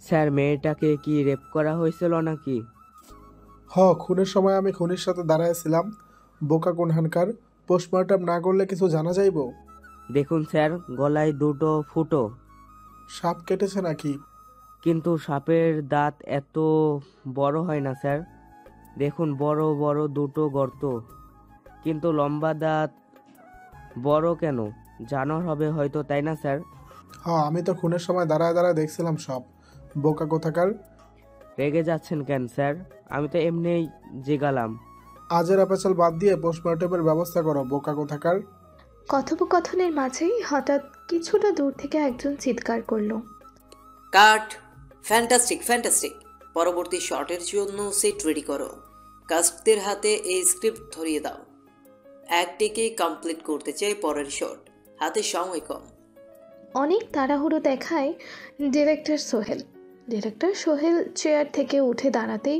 Sir, মেয়েটাকে কি rape করা হয়েছিল নাকি? খুনের সময় আমি খুনির সাথে দাঁড়াইছিলাম। বোকা কোনহানকার! পোস্টমর্টম না করলে কিছু জানা যাইব? দেখুন স্যার, গলায় দুটো ফুটো। সাপ কেটেছে নাকি? কিন্তু সাপের দাঁত এত বড় হয় না স্যার। দেখুন, বড় বড় দুটো গর্ত। কিন্তু লম্বা দাঁত বড় কেন? জানোয়ার হবে হয়তো, তাই না স্যার? আমি তো খুনের সময় দাঁড়ায় দাঁড়ায় দেখছিলাম সব। বোকা কোথাকার! রেগে যাচ্ছেন কেন স্যার? আমি তো এমনিই জিগালাম। আজের অ্যাপাচাল বাদ দিয়ে পোস্টমর্টমের ব্যবস্থা করো, বোকা কোথাকার! কথোপকথনের মাঝেই হঠাৎ কিছুটা দূর থেকে একজন চিৎকার করলো, কাট! Fantastic fantastic! পরবর্তী শটের জন্য সেট রেডি করো। কাস্টদের হাতে এই স্ক্রিপ্ট ধরিয়ে দাও। এক টেকে কমপ্লিট করতে চাই পরের শট, হাতে সময় কম। অনেক তাড়াহুড়ো দেখায় ডিরেক্টর সোহেল চেয়ার থেকে উঠে দাঁড়াতেই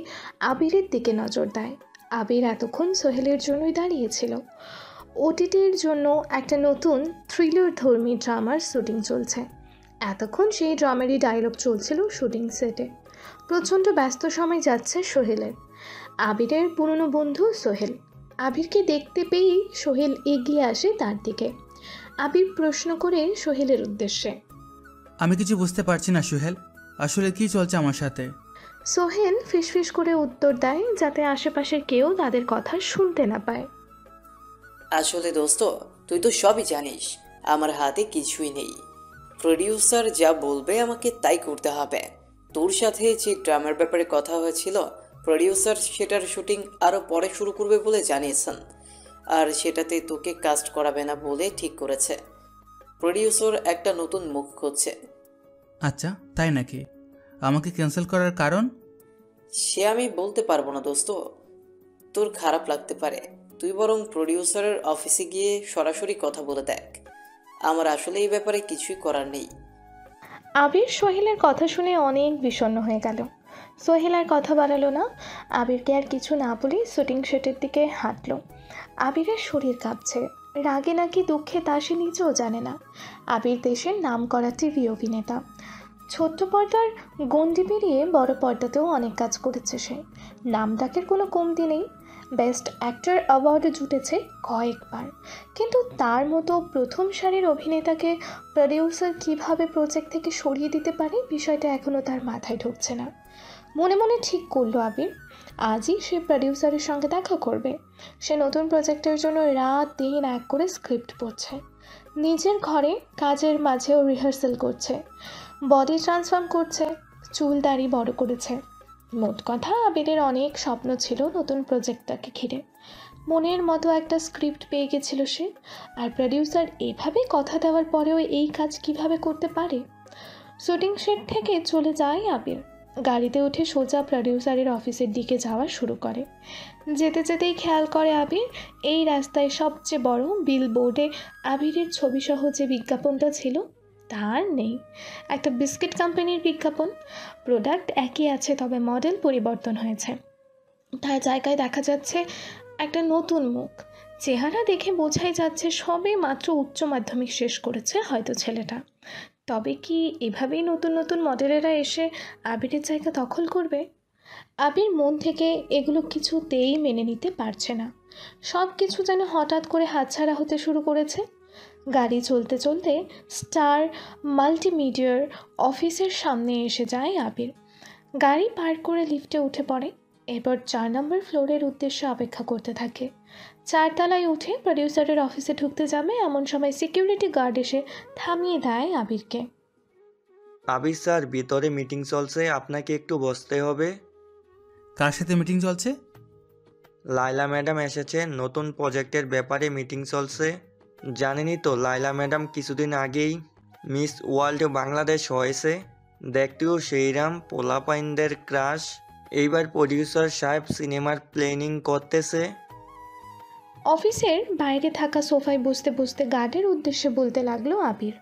আবিরের দিকে নজর দেয়। আবির এতক্ষণ সোহেলের জন্যই দাঁড়িয়েছিল। ওটিটির জন্য একটা নতুন থ্রিলার ধর্মী ড্রামার শুটিং চলছে। এতক্ষণ সেই ড্রামারই ডায়লগ চলছিল শুটিং সেটে। প্রচণ্ড ব্যস্ত সময় যাচ্ছে সোহেলের। আবিরের পুরনো বন্ধু সোহেল। আবিরকে দেখতে পেয়েই সোহেল এগিয়ে আসে তার দিকে। আবির প্রশ্ন করে সোহেলের উদ্দেশ্যে, আমি কিছু বুঝতে পারছি না সোহেল, আসলে কি চলছে আমার সাথে? সোহেল ফিসফিস করে উত্তর দেয় যাতে আশেপাশের কেউ তাদের কথা শুনতে না পায়। আসলে দোস্ত, তুই তো সবই জানিস, আমার হাতে কিছুই নেই। প্রডিউসার যা বলবে আমাকে তাই করতে হবে। তোর সাথে যে ড্রামার ব্যাপারে কথা হয়েছিল, প্রডিউসার সেটার শুটিং আরও পরে শুরু করবে বলে জানিয়েছেন। আর সেটাতে তোকে কাস্ট করাবে না বলে ঠিক করেছে। প্রডিউসার একটা নতুন মুখ খুঁজছে। আচ্ছা, তাই নাকি? আমাকে ক্যান্সেল করার কারণ? সে আমি বলতে পারবো না দোস্ত, তোর খারাপ লাগতে পারে। তুই বরং প্রডিউসারের অফিসে গিয়ে সরাসরি কথা বলে দেখ। আমার আসলে এই ব্যাপারে কিছুই করার নেই। আবির সোহেলের কথা শুনে অনেক বিষণ্ণ হয়ে গেল। সোহেল আর কথা বাড়ালো না। আবিরকে আর কিছু না বলে শুটিং সেটের দিকে হাঁটলো। আবিরের শরীর কাঁপছে। রাগে নাকি দুঃখে তা সে নিজেও জানে না। আবির দেশের নামকরা টিভি অভিনেতা। ছোট্ট পর্দার গণ্ডি পেরিয়ে বড় পর্দাতেও অনেক কাজ করেছে সে। নাম ডাকের কোনো কমতি নেই। বেস্ট অ্যাক্টর অ্যাওয়ার্ডও জুটেছে কয়েকবার। কিন্তু তার মতো প্রথম সারির অভিনেতাকে প্রডিউসার কিভাবে প্রজেক্ট থেকে সরিয়ে দিতে পারে, বিষয়টা এখনও তার মাথায় ঢুকছে না। মনে মনে ঠিক করলো আবির, আজই সে প্রডিউসারের সঙ্গে দেখা করবে। সে নতুন প্রজেক্টের জন্য রাত দিন এক করে স্ক্রিপ্ট পড়ছে। নিজের ঘরে কাজের মাঝেও রিহার্সাল করছে, বডি ট্রান্সফর্ম করছে, চুল দাড়ি বড় করেছে। মোট কথা, আবিরের অনেক স্বপ্ন ছিল নতুন প্রজেক্টটাকে ঘিরে। মনের মতো একটা স্ক্রিপ্ট পেয়ে গেছিল সে। আর প্রডিউসার এভাবে কথা দেওয়ার পরেও এই কাজ কিভাবে করতে পারে? শুটিং সেট থেকে চলে যায় আবির। গাড়িতে উঠে সোজা প্রডিউসারের অফিসের দিকে যাওয়া শুরু করে। যেতে যেতেই খেয়াল করে আবির, এই রাস্তায় সবচেয়ে বড় বিলবোর্ডে আবিরের ছবিসহ যে বিজ্ঞাপনটা ছিল তার নেই। একটা বিস্কিট কোম্পানির বিজ্ঞাপন। প্রোডাক্ট একই আছে, তবে মডেল পরিবর্তন হয়েছে। তার জায়গায় দেখা যাচ্ছে একটা নতুন মুখ। চেহারা দেখে বোঝাই যাচ্ছে সবে মাত্র উচ্চ মাধ্যমিক শেষ করেছে হয়তো ছেলেটা। তবে কি এভাবেই নতুন নতুন মডেলেরা এসে আবিরের জায়গা দখল করবে? আবির মন থেকে এগুলো কিছুতেই মেনে নিতে পারছে না। সব কিছু যেন হঠাৎ করে হাতছাড়া হতে শুরু করেছে। গাড়ি চলতে চলতে স্টার মাল্টিমিডিয়ার অফিসের সামনে এসে যায় আবির। গাড়ি পার্ক করে লিফটে উঠে পড়ে। এরপর 4 নম্বর ফ্লোরের উদ্দেশ্যে অপেক্ষা করতে থাকে। 4 তলায় উঠে প্রডিউসারের অফিসে ঢুকতে যাবে এমন সময় সিকিউরিটি গার্ড এসে থামিয়ে দেয় আবিরকে। আবির স্যার, ভিতরে মিটিং চলছে, আপনাকে একটু বসতে হবে। কার সাথে মিটিং চলছে? লাইলা ম্যাডাম এসেছে, নতুন প্রজেক্টের ব্যাপারে মিটিং চলছে। জানেনই তো, লাইলা ম্যাডাম কিছুদিন আগেই মিস ওয়ার্ল্ড বাংলাদেশ হয়েছে। দেখতেও সেইরাম, পোলাপাইনদের ক্রাশ। এইবার প্রডিউসার সাহেব সিনেমার প্ল্যানিং করতেছে। অফিসের বাইরে থাকা সোফায় বসতে বসতে গার্ডের উদ্দেশ্যে বলতে লাগলো আবির।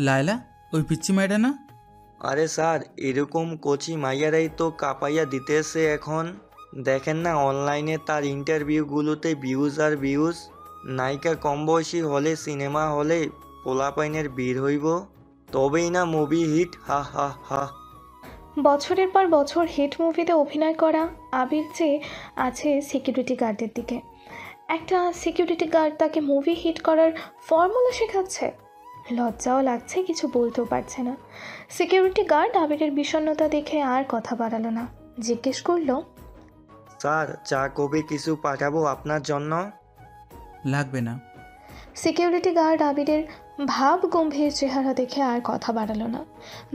লায়লা, ওই পিচ্চি মেয়েটা না? আরে স্যার, এরকম কোচি মাইয়ারাই তো কাঁপাইয়া দিতেছে এখন। দেখেন না অনলাইনে তার ইন্টারভিউগুলোতে ভিউজ আর ভিউজ। নায়িকা কম বয়সী হলে সিনেমা হলে পোলাপাইনের বীর হইব, তবেই না মুভি হিট, হা হা হা। বছরের পর বছর হিট মুভিতে অভিনয় করা আবির চেয়ে আছে সিকিউরিটি গার্ডের দিকে। একটা সিকিউরিটি গার্ড তাকে মুভি হিট করার ফর্মুলা শেখাচ্ছে। লজ্জাও লাগছে, কিছু বলতেও পারছে না। সিকিউরিটি গার্ড আবিরের বিষণ্ণতা দেখে আর কথা বাড়ালো না, জিজ্ঞেস করলো, স্যার চা কবে কিছু পাঠাবো আপনার জন্য? লাগবে না। সিকিউরিটি গার্ড আবিরের ভাব গম্ভীর চেহারা দেখে আর কথা বাড়ালো না,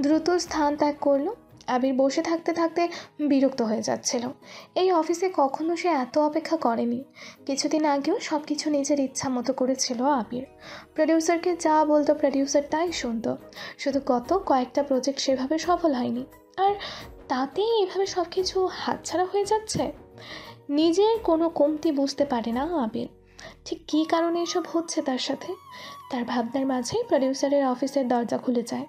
দ্রুত স্থান ত্যাগ করলো। আবির বসে থাকতে থাকতে বিরক্ত হয়ে যাচ্ছিল। এই অফিসে কখনো সে এত অপেক্ষা করেনি। কিছুদিন আগেও সব কিছু নিজের ইচ্ছা মতো করেছিল আবির। প্রডিউসারকে যা বলতো প্রডিউসার তাই শুনতো। শুধু গত কয়েকটা প্রজেক্ট সেভাবে সফল হয়নি, আর তাতেই এভাবে সব কিছু হাতছাড়া হয়ে যাচ্ছে। নিজের কোনো কমতি বুঝতে পারে না আবির। ঠিক কী কারণে এসব হচ্ছে তার সাথে। তার ভাবনার মাঝেই প্রডিউসারের অফিসের দরজা খুলে যায়,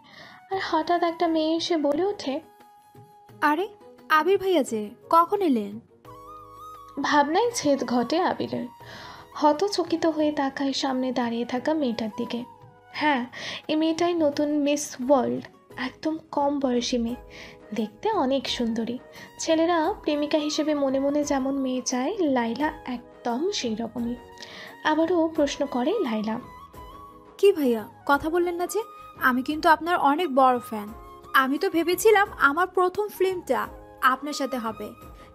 আর হঠাৎ একটা মেয়ে এসে বলে ওঠে, আরে আবির ভাইয়া যে কখন এলেন? ভাবনায় ছেদ ঘটে আবিরের। হতচকিত হয়ে তাকায় সামনে দাঁড়িয়ে থাকা মেয়েটার দিকে। হ্যাঁ, এই মেয়েটাই নতুন মিস ওয়ার্ল্ড। একদম কম বয়সী মেয়ে, দেখতে অনেক সুন্দরী। ছেলেরা প্রেমিকা হিসেবে মনে মনে যেমন মেয়ে চায়, লাইলা একদম সেই রকমই। আবারও প্রশ্ন করে লাইলা, কি ভাইয়া কথা বললেন না যে? আমি কিন্তু আপনার অনেক বড় ফ্যান। আমি তো ভেবেছিলাম আমার প্রথম ফিল্মটা আপনার সাথে হবে,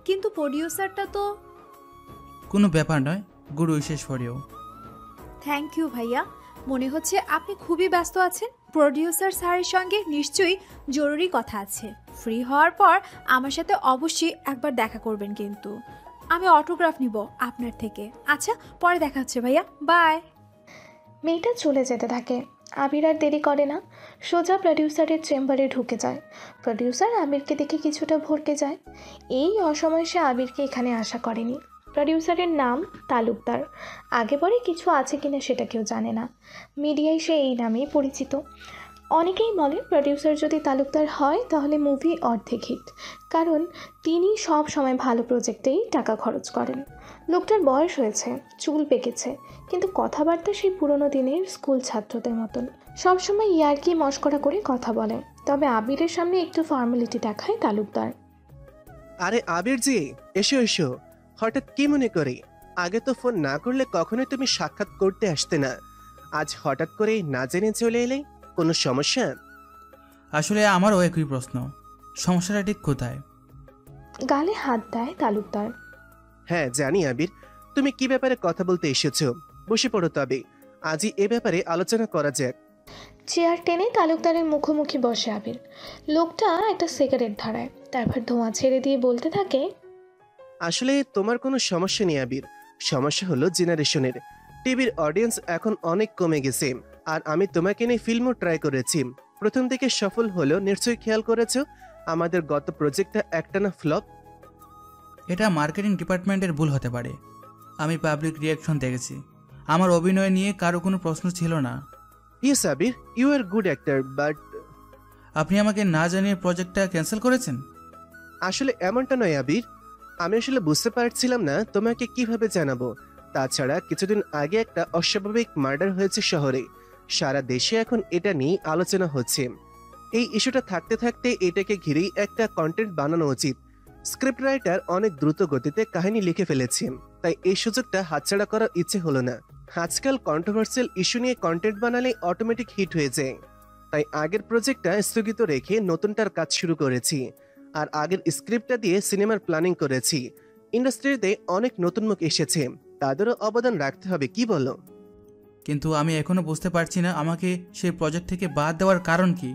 কিন্তু প্রডিউসারটা তো। কোনো ব্যাপার নয়, good wishes for you. Thank you ভাইয়া। মনে হচ্ছে আপনি খুবই ব্যস্ত আছেন। প্রডিউসার স্যারের সঙ্গে নিশ্চয়ই জরুরি কথা আছে। ফ্রি হওয়ার পর আমার সাথে অবশ্যই একবার দেখা করবেন, কিন্তু আমি অটোগ্রাফ নিব আপনার থেকে। আচ্ছা, পরে দেখা হচ্ছে ভাইয়া, বাই। মেয়েটা চলে যেতে থাকে। আবির আর দেরি করে না, সোজা প্রডিউসারের চেম্বারে ঢুকে যায়। প্রডিউসার আবিরকে দেখে কিছুটা ভরকে যায়। এই অসময়ে সে আবিরকে এখানে আশা করেনি। প্রডিউসারের নাম তালুকদার। আগে পরে কিছু আছে কিনা সেটা কেউ জানে না, মিডিয়ায় সে এই নামেই পরিচিত। অনেকেই বলে প্রডিউসার যদি তালুকদার হয় তাহলে মুভি অর্ধেক হিট, কারণ তিনি সব সময় ভালো প্রজেক্টেই টাকা খরচ করেন। লোকটার বয়স হয়েছে, চুল পেকেছে, কিন্তু কথাবার্তা সেই পুরনো দিনের স্কুল ছাত্রদের মতন। সবসময় ইয়ার্কি মশকরা করে কথা বলে। তবে আবিরের সামনে একটু ফর্মালিটি দেখায় তালুকদার। আরে আবির জি, এসো এসো। হঠাৎ কি মনে করে? আগে তো ফোন না করলে কখনোই তুমি সাক্ষাৎ করতে আসতে না। আজ হঠাৎ করে না জেনে চলে এলে, কোনো সমস্যা? আসলে আমারও একই প্রশ্ন, সমস্যাটা ঠিক কোথায়? গালে হাত দেয় তালুকদার। হ্যাঁ জানি আবির, তুমি কি ব্যাপারে কথা বলতে এসেছো। বসে পড়ো, তবে আজই এ ব্যাপারে আলোচনা করা যাক। চেয়ার টেনে তালুকদারের মুখোমুখি বসে আবির। লোকটা একটা সিগারেট ধরায়, তারপর ধোঁয়া ছেড়ে দিয়ে বলতে থাকে, আসলে তোমার কোনো সমস্যা নেই আবির। সমস্যা হলো জেনারেশনের। টিভির অডিয়েন্স এখন অনেক কমে গেছে। আর আমি তোমাকে নিয়ে ফিল্মও ট্রাই করেছি, প্রথম দিকে সফল হলেও নিশ্চয়ই খেয়াল করেছো আমাদের গত প্রজেক্টটা একটানা ফ্লপ। এটা মার্কেটিং ডিপার্টমেন্টের ভুল হতে পারে। আমি পাবলিক রিয়াকশন দেখেছি, আমার অভিনয় নিয়ে কারো কোনো প্রশ্ন ছিল না। Yes Abir, you are good actor, but. আপনি আমাকে না জানিয়ে প্রজেক্টটা ক্যান্সেল করেছেন? আসলে এমনটা নয় আবির, আমি আসলে বুঝতে পারছিলাম না তোমাকে কিভাবে জানাবো। তাছাড়া কিছুদিন আগে একটা অস্বাভাবিক মার্ডার হয়েছে শহরে। সারা দেশে এখন এটা নিয়ে আলোচনা হচ্ছে। এই ইস্যুটা থাকতে থাকতে এটাকে ঘিরেই একটা কন্টেন্ট বানানো উচিত। স্ক্রিপ্ট রাইটার অনেক দ্রুত গতিতে কাহিনী লিখে ফেলেছেন, তাই এই সুযোগটা হাতছাড়া করার ইচ্ছে হলো না। আজকাল কন্ট্রোভার্সিয়াল ইস্যু নিয়ে কন্টেন্ট বানালে অটোমেটিক হিট হয়ে যায়। তাই আগের প্রজেক্টটা স্থগিত রেখে নতুনটার কাজ শুরু করেছি। আর আগের স্ক্রিপ্টটা দিয়ে সিনেমার প্ল্যানিং করেছি। ইন্ডাস্ট্রিতে অনেক নতুন মুখ এসেছে, তাদেরও অবদান রাখতে হবে, কি বলো? কিন্তু আমি এখনো বুঝতে পারছি না আমাকে সেই প্রজেক্ট থেকে বাদ দেওয়ার কারণ কি।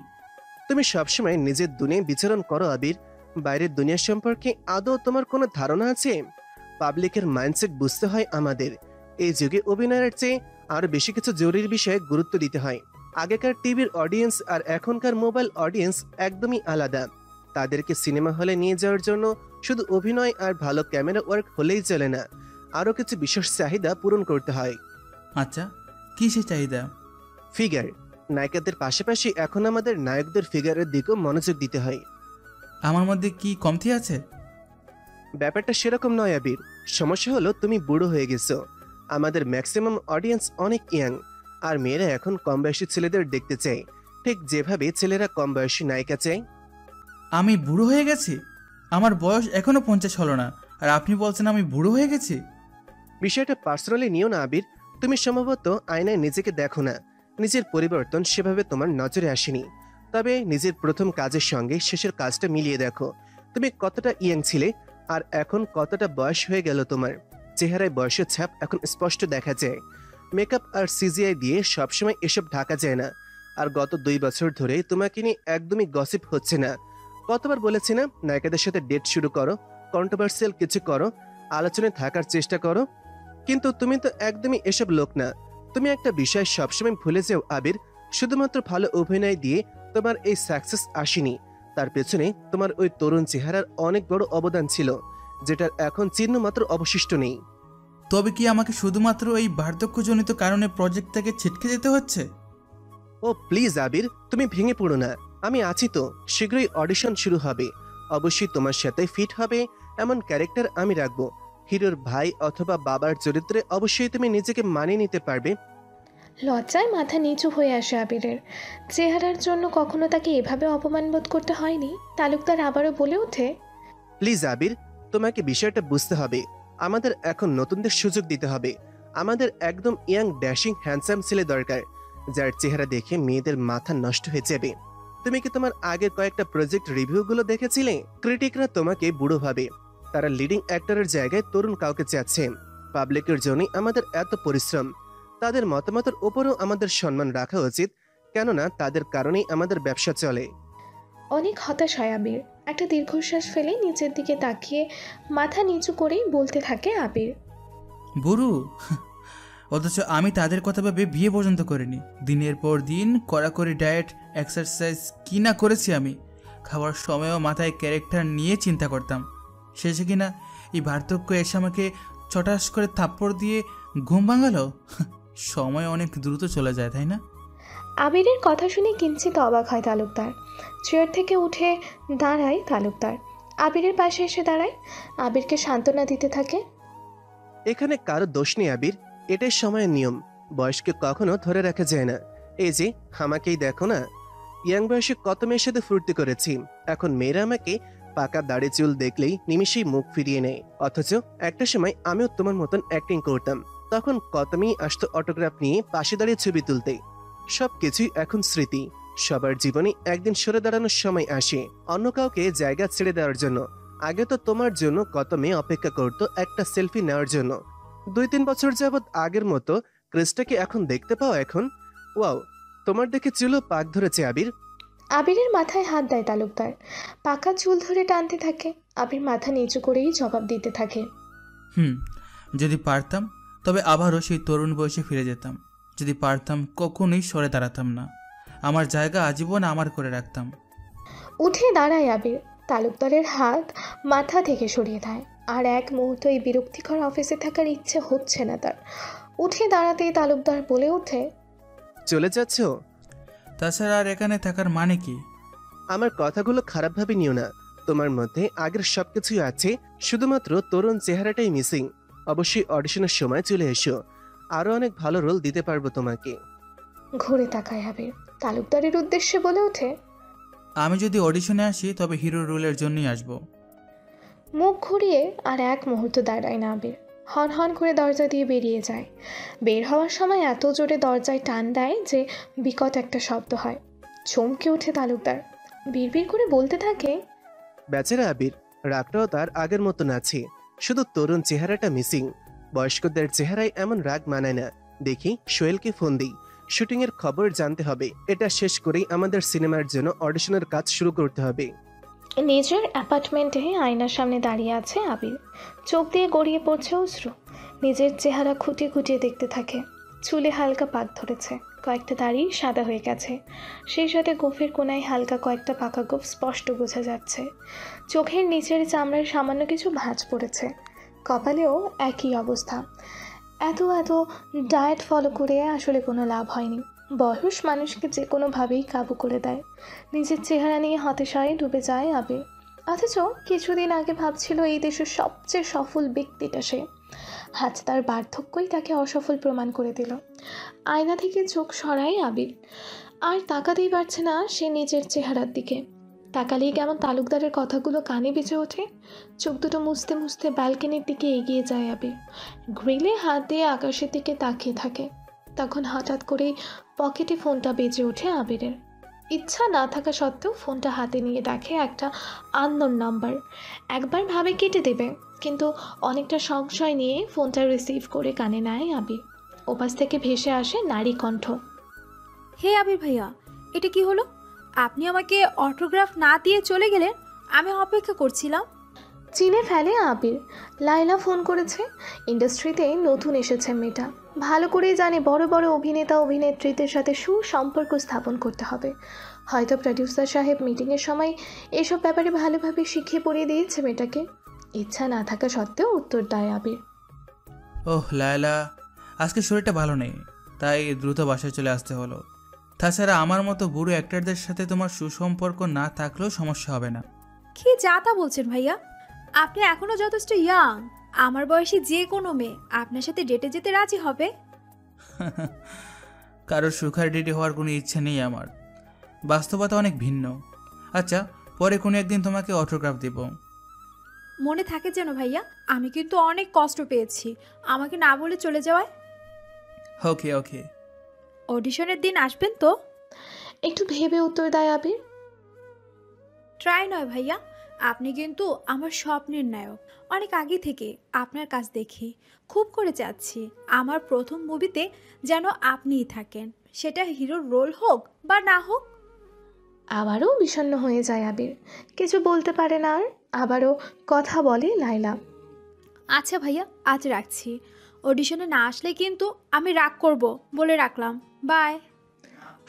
তুমি সবসময় নিজের দুনিয়ায় বিচরণ করো আবির, বাইরের দুনিয়া সম্পর্কে আদৌ তোমার কোনো ধারণা আছে? পাবলিকের মাইন্ডসেট বুঝতে হয় আমাদের। এই যুগে অভিনয়ের চেয়ে আরো বেশি কিছু জরুরি বিষয়ে গুরুত্ব দিতে হয়। আগেকার টিভির অডিয়েন্স আর এখনকার মোবাইল অডিয়েন্স একদমই আলাদা। তাদেরকে সিনেমা হলে নিয়ে যাওয়ার জন্য শুধু অভিনয় আর ভালো ক্যামেরা ওয়ার্ক হলেই চলে না, আরও কিছু বিশেষ চাহিদা পূরণ করতে হয়। আচ্ছা, কি সে চাহিদা? ফিগার। নায়িকাদের পাশাপাশি এখন আমাদের নায়কদের ফিগারের দিকেও মনোযোগ দিতে হয়। আমার মধ্যে কি কমতি আছে? ব্যাপারটা সেরকম নয় আবির, সমস্যা হলো তুমি বুড়ো হয়ে গেছো। আমাদের ম্যাক্সিমাম অডিয়েন্স অনেক ইয়াং, আর মেয়েরা এখন কম বয়সী ছেলেদের দেখতে চায়, ঠিক যেভাবে ছেলেরা কম বয়সী নায়িকা চায়। আমি বুড়ো হয়ে গেছি? আমার বয়স এখনো 50 হলো না, আর আপনি বলছেন আমি বুড়ো হয়ে গেছি? বিষয়টা পার্সোনালি নিও না আবির। তুমি সম্ভবত আয়নায় নিজেকে দেখো না, নিজের পরিবর্তন সেভাবে তোমার নজরে আসেনি। তবে নিজের প্রথম কাজের সঙ্গে শেষের কাজটা মিলিয়ে দেখো, তুমি কতটা ইয়াং ছিলে আর এখন কতটা বয়স হয়ে গেল তোমার। চেহারায় বয়সের ছাপ এখন স্পষ্ট দেখা যায়। মেকআপ আর সিজিআই দিয়ে সবসময় এসব ঢাকা যায় না। আর গত 2 বছর ধরে তোমাকে নিয়ে একদমই গসিপ হচ্ছে না। কতবার বলেছি না নায়িকাদের সাথে ডেট শুরু করো, কন্ট্রোভার্সিয়াল কিছু করো, আলোচনায় থাকার চেষ্টা করো। কিন্তু তুমি তো একদমই এসব লোক না। তুমি একটা বিষয় সবসময় ভুলে যাও আবির, শুধুমাত্র ভালো অভিনয় দিয়ে তোমার এই সাকসেস আসেনি। তার পেছনে তোমার ওই তরুণ চেহারার অনেক বড় অবদান ছিল, যেটার এখন চিহ্ন মাত্র অবশিষ্ট নেই। তবে কি আমাকে শুধুমাত্র এই বার্ধক্যজনিত কারণে প্রজেক্ট থেকে ছিটকে যেতে হচ্ছে? ও প্লিজ আবির, তুমি ভেঙে পড়ো না। আমি আছি তো, শীঘ্রই অডিশন শুরু হবে। অবশ্যই তোমার সাথে ফিট হবে এমন ক্যারেক্টার আমি রাখবো। হিরোর ভাই অথবা বাবার চরিত্রে অবশ্যই তুমি নিজেকে মানিয়ে নিতে পারবে। লজ্জায় মাথা নিচু হয়ে আসে আবিরের। চেহারার জন্য কখনো তাকে এভাবে অপমানবোধ করতে হয়নি। তালুকদার আবারও বলে ওঠে, প্লিজ আবির, তোমাকে বিষয়টা বুঝতে হবে। আমাদের এখন নতুনদের সুযোগ দিতে হবে। আমাদের একদম ইয়াং ড্যাশিং হ্যান্ডসাম ছেলে দরকার, যার চেহারা দেখে মেয়েদের মাথা নষ্ট হয়ে যাবে। তুমি কি তোমার আগের কয়েকটা প্রজেক্ট রিভিউগুলো দেখেছিলে? ক্রিটিকরা তোমাকে বুড়ো ভাবে। তারা লিডিং অ্যাক্টরের জায়গায় তরুণ কাউকে চাচ্ছে। পাবলিকের জন্যই আমাদের এত পরিশ্রম। তাদের মতামতের উপরও আমাদের সম্মান রাখা উচিত, কেননা তাদের কারণেই আমাদের ব্যবসা চলে। অনেক হতাশ হয় আবির। একটা দীর্ঘশ্বাস ফেলে নিচের দিকে তাকিয়ে মাথা নিচু করেই বলতে থাকে আবির, বুড়ো? অথচ আমি তাদের কথা ভেবে বিয়ে পর্যন্ত করিনি। দিনের পর দিন কড়াকড়ি ডায়েট, এক্সারসাইজ কি না করেছি আমি। খাওয়ার সময়ও মাথায় ক্যারেক্টার নিয়ে চিন্তা করতাম। শেষে কিনা এই বার্ধক্য এসে আমাকে চটাস করে থাপ্পড় দিয়ে ঘুম ভাঙালো। সময় অনেক দ্রুত চলে যায়, তাই না? আবিরের কথা শুনে কিঞ্চিত অবাক হয় তালুকদার। চেয়ার থেকে উঠে দাঁড়ায় তালুকদার, আবিরের পাশে এসে দাঁড়ায়, আবিরকে সান্ত্বনা দিতে থাকে। এখানে কারো দোষ নেই আবির, এটাই সময়ের নিয়ম। বয়সকে কখনো ধরে রাখা যায় না। এই যে আমাকেই দেখো না, ইয়াং বয়সে কত মেয়ের সাথে ফুর্তি করেছি। এখন মেয়েরা আমাকে পাকা দাড়ি চুল দেখলেই নিমিষেই মুখ ফিরিয়ে নেয়। অথচ একটা সময় আমিও তোমার মতন অ্যাক্টিং করতাম। তখন কত মেয়ে আসতো অটোগ্রাফ নিয়ে পাশে দাঁড়িয়ে ছবি তুলতে। সবকিছুই এখন স্মৃতি। সবার জীবনে একদিন সরে দাঁড়ানোর সময় আসে, অন্য কাউকে জায়গা ছেড়ে দেওয়ার জন্য। আগে তো তোমার জন্য কত মেয়ে অপেক্ষা করতো একটা সেলফি নেওয়ার জন্য। 2-3 বছর যাবৎ আগের মতো ক্রিসটাকে এখন দেখতে পাও এখন? ওয়াও, তোমার দেখে চুলও পাক ধরেছে আবির। আবিরের মাথায় হাত দেয় তালুকদার, পাকা চুল ধরে টানতে থাকে। আবির মাথা নিচু করেই জবাব দিতে থাকে, যদি পারতাম তবে আবারও সেই তরুণ বয়সে ফিরে যেতাম। যদি পারতাম কখনোই সরে দাঁড়াতাম না, আমার জায়গা আজীবন আমার করে রাখতাম। উঠে দাঁড়ায় আবির, তালুকদারের হাত মাথা থেকে সরিয়ে দেয়। আর এক মুহূর্ত এই বিরক্তিকর অফিসে থাকার ইচ্ছে হচ্ছে না তার। উঠে দাঁড়াতেই তালুকদার বলে ওঠে, চলে যাচ্ছ? তাছাড়া আর এখানে থাকার মানে কি? আমার কথাগুলো খারাপভাবে নিও না। তোমার মধ্যে আগের সবকিছুই আছে, শুধুমাত্র তরুণ চেহারাটাই মিসিং। অবশ্যই অডিশনের সময় চলে এসো, আরো অনেক ভালো রোল দিতে পারবো তোমাকে। ঘুরে তাকায় আবির, তালুকদারের উদ্দেশ্যে বলে ওঠে, আমি যদি অডিশনে আসি তবে হিরো রোলের জন্যই আসবো। মুখ ঘুরিয়ে আর এক মুহূর্ত দাঁড়ায় না আবির, হন হন করে দরজা দিয়ে বেরিয়ে যায়। বের হওয়ার সময় এত জোরে দরজায় টান দেয় যে বিকট একটা শব্দ হয়। চমকে ওঠে তালুকদার, বিড়বিড় করে বলতে থাকে, বেচারা আবির, রাগটাও তার আগের মতন আছে, শুধু তরুণ চেহারাটা মিসিং। বয়স্কদের চেহারায় এমন রাগ মানায় না। দেখি সোহেলকে ফোন দিই, শুটিং এর খবর জানতে হবে। এটা শেষ করেই আমাদের সিনেমার জন্য অডিশনের কাজ শুরু করতে হবে। নিজের অ্যাপার্টমেন্টে আয়নার সামনে দাঁড়িয়ে আছে আবির, চোখ দিয়ে গড়িয়ে পড়ছে অশ্রু। নিজের চেহারা খুঁটিয়ে খুঁটিয়ে দেখতে থাকে। চুলে হালকা পাক ধরেছে, কয়েকটা দাড়ি সাদা হয়ে গেছে, সেই সাথে গোফের কোনায় হালকা কয়েকটা পাকা গোফ স্পষ্ট বোঝা যাচ্ছে। চোখের নিচের চামড়ায় সামান্য কিছু ভাঁজ পড়েছে। কপালেও একই অবস্থা। এত ডায়েট ফলো করে আসলে কোনো লাভ হয়নি। বয়স মানুষকে যে কোনোভাবেই কাবু করে দেয়। নিজের চেহারা নিয়ে হতাশায় ডুবে যায় আবির। অথচ কিছুদিন আগে ভাবছিল এই দেশের সবচেয়ে সফল ব্যক্তিটা সে। আজ তার বার্ধক্যই তাকে অসফল প্রমাণ করে দিল। আয়না থেকে চোখ সরায় আবির, আর তাকাতেই পারছে না সে নিজের চেহারার দিকে। তাকালেই কেমন তালুকদারের কথাগুলো কানে বেজে ওঠে। চোখ দুটো মুছতে মুছতে ব্যালকনির দিকে এগিয়ে যায় আবির। গ্রিলে হাত দিয়ে আকাশের দিকে তাকিয়ে থাকে। তখন হঠাৎ করেই পকেটে ফোনটা বেজে ওঠে আবিরের। ইচ্ছা না থাকা সত্ত্বেও ফোনটা হাতে নিয়ে দেখে একটা আননোন নাম্বার। একবার ভাবে কেটে দেবে, কিন্তু অনেকটা সংশয় নিয়ে ফোনটা রিসিভ করে কানে নেয় আবির। ওপাশ থেকে ভেসে আসে নারী কণ্ঠ। হে আবির ভাইয়া, এটা কি হলো? আপনি আমাকে অটোগ্রাফ না দিয়ে চলে গেলেন, আমি অপেক্ষা করছিলাম। চিনে ফেলে আবির। লাইলা ফোন করেছে। ইন্ডাস্ট্রিতে নতুন এসেছে মেয়েটা, ভালো করেই জানে বড় বড় অভিনেতা অভিনেত্রীদের সাথে সুসম্পর্ক স্থাপন করতে হবে। হয়তো প্রডিউসার সাহেব মিটিংয়ের সময় এসব ব্যাপারে ভালোভাবে শিখিয়ে পড়িয়ে দিয়েছে মেয়েটাকে। ইচ্ছা না থাকা সত্ত্বেও উত্তর দেয় আবির। ওহ লায়লা, আজকে শরীরটা ভালো নেই, তাই দ্রুত বাসায় চলে আসতে হলো। তাছাড়া আমার মতো বুড়ো অ্যাক্টরদের সাথে তোমার সুসম্পর্ক না থাকলেও সমস্যা হবে না। কি যা তা বলছেন ভাইয়া? আপনি এখনো যথেষ্ট ইয়াং। আমার বয়সী যে কোনো মেয়ে আপনার সাথে ডেটে যেতে রাজি হবে। কারোর সুখার ডেটে হওয়ার কোনো ইচ্ছে নেই আমার, বাস্তবতা অনেক ভিন্ন। আচ্ছা, পরে কোনো একদিন তোমাকে অটোগ্রাফ দেব। মনে থাকে যেন ভাইয়া, আমি কিন্তু অনেক কষ্ট পেয়েছি আমাকে না বলে চলে যাওয়ায়। ওকে ওকে। অডিশনের দিন আসবেন তো? একটু ভেবে উত্তর দেয় আবির। ট্রাই নয় ভাইয়া, আপনি কিন্তু আমার স্বপ্নের নায়ক। অনেক আগে থেকে আপনার কাজ দেখি, খুব করে চাচ্ছি আমার প্রথম মুভিতে যেন আপনিই থাকেন, সেটা হিরোর রোল হোক বা না হোক। আবারও বিষণ্ণ হয়ে যায় আবির, কিছু বলতে পারে না। আর আবারও কথা বলে লাইলা। আচ্ছা ভাইয়া, আজ রাখছি। অডিশনে না আসলে কিন্তু আমি রাগ করব বলে রাখলাম। বাই।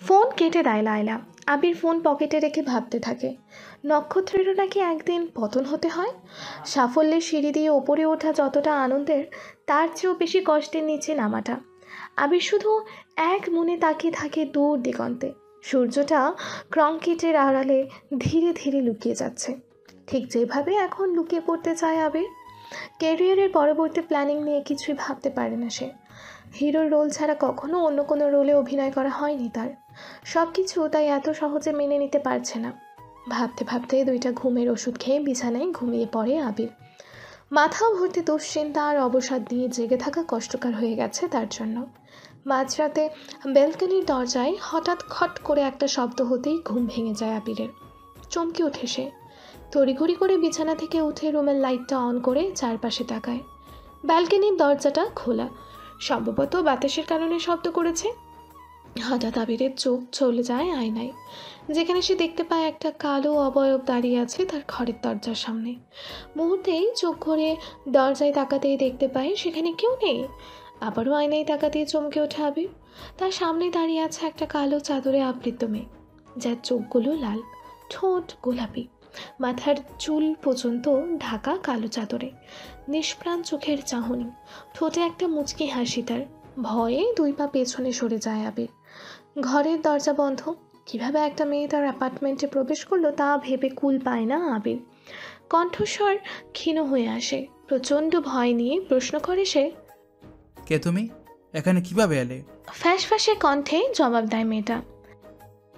ফোন কেটে দেয় লাইলা। আবির ফোন পকেটে রেখে ভাবতে থাকে, নক্ষত্রেরও নাকি একদিন পতন হতে হয়। সাফল্যের সিঁড়ি দিয়ে ওপরে ওঠা যতটা আনন্দের, তার চেয়েও বেশি কষ্টের নিচে নামাটা। আবির শুধু এক মনে তাকিয়ে থাকে দূর দিগন্তে। সূর্যটা কংক্রিটের আড়ালে ধীরে ধীরে লুকিয়ে যাচ্ছে, ঠিক যেভাবে এখন লুকিয়ে পড়তে চায় আবির। ক্যারিয়ারের পরবর্তী প্ল্যানিং নিয়ে কিছুই ভাবতে পারে না সে। হিরোর রোল ছাড়া কখনো অন্য কোনো রোলে অভিনয় করা হয়নি তার। সব কিছু তাই এত সহজে মেনে নিতে পারছে না। ভাবতে ভাবতে 2টা ঘুমের ওষুধ খেয়ে বিছানায় ঘুমিয়ে পড়ে আবির। মাথা ভর্তি দুশ্চিন্তা আর অবসাদ নিয়ে জেগে থাকা কষ্টকর হয়ে গেছে তার জন্য। মাঝরাতে ব্যালকনির দরজায় হঠাৎ খট করে একটা শব্দ হতেই ঘুম ভেঙে যায় আবিরের। চমকে ওঠে সে। তড়িঘড়ি করে বিছানা থেকে উঠে রুমের লাইটটা অন করে চারপাশে তাকায়। ব্যালকনির দরজাটা খোলা, সম্ভবত বাতাসের কারণে শব্দ করেছে। হঠাৎ আবিরের চোখ চলে যায় আয়নায়, যেখানে সে দেখতে পায় একটা কালো অবয়ব দাঁড়িয়ে আছে তার ঘরের দরজার সামনে। মুহূর্তেই চোখ ঘুরিয়ে দরজায় তাকাতেই দেখতে পায় সেখানে কেউ নেই। আবারও আয়নায় তাকাতেই চমকে ওঠে আবির। তার সামনে দাঁড়িয়ে আছে একটা কালো চাদরে আবৃত মেয়ে, যার চোখগুলো লাল, ঠোঁট গোলাপি, মাথার চুল পর্যন্ত ঢাকা কালো চাদরে, নিষ্প্রাণ চোখের চাহনি, ঠোঁটে একটা মুচকি হাসি। তার ভয়ে 2 পা পেছনে সরে যায় আবির। ঘরের দরজা বন্ধ, কিভাবে একটা মেয়ে তার অ্যাপার্টমেন্টে প্রবেশ করলো তা ভেবে কুল পায় না আবির। কণ্ঠস্বর ক্ষীণ হয়ে আসে, প্রচণ্ড ভয় নিয়ে প্রশ্ন করে সে, কে তুমি? এখানে কিভাবে এলে? ফ্যাঁসফ্যাঁসে কণ্ঠে জবাব দেয় মেয়েটা।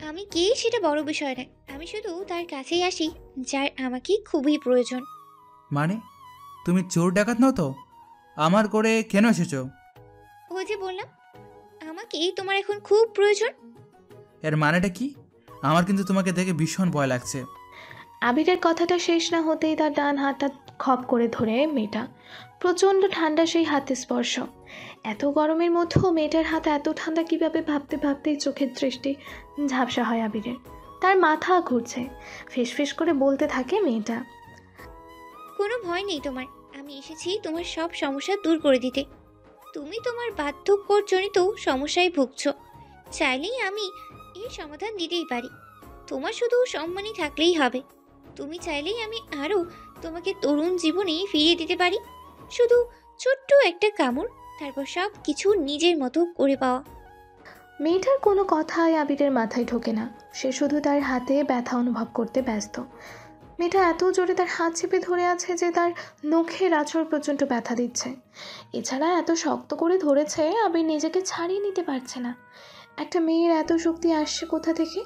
আমি কে সেটা বড় বিষয় নয়, আমি শুধু তার কাছেই আসি যার আমাকে খুবই প্রয়োজন। মানে তুমি চোর ডাকাত নও তো? আমার করে কেন এসেছো? ওই যে বললাম, আমাকে তোমার এখন খুব প্রয়োজন। এর মানেটা কি? আমার কিন্তু তোমাকে দেখে ভীষণ ভয় লাগছে। আবিরের কথাটা শেষ না হতেই তার ডান হাতটা খপ করে ধরে মেয়েটা। প্রচণ্ড ঠান্ডা সেই হাতে স্পর্শ। এত গরমের মধ্যেও মেয়েটার হাতে এত ঠান্ডা কিভাবে ভাবতে ভাবতেই চোখের দৃষ্টি ঝাপসা হয় আবিরের। তার মাথা ঘুরছে। ফিসফিস করে বলতে থাকে মেয়েটা, কোনো ভয় নেই তোমার, আমি এসেছি তোমার সব সমস্যা দূর করে দিতে। তুমি তোমার বার্ধক্যজনিত সমস্যায় ভুগছো, চাইলেই আমি এর সমাধান দিতেই পারি। তোমার শুধু সম্মানই থাকলেই হবে। তুমি চাইলেই আমি আরও তোমাকে তরুণ জীবনে ফিরিয়ে দিতে পারি। শুধু ছোট্ট একটা কামড়, তারপর সব কিছু নিজের মতো করে পাওয়া। মেয়েটার কোনো কথাই আবিরের মাথায় ঢোকে না। সে শুধু তার হাতে ব্যথা অনুভব করতে ব্যস্ত। মেয়েটা এত জোরে তার হাত চেপে ধরে আছে যে তার নখের আঁচড় পর্যন্ত ব্যথা দিচ্ছে। এছাড়া এত শক্ত করে ধরেছে আবির নিজেকে ছাড়িয়ে নিতে পারছে না। একটা মেয়ের এত শক্তি আসছে কোথা থেকে?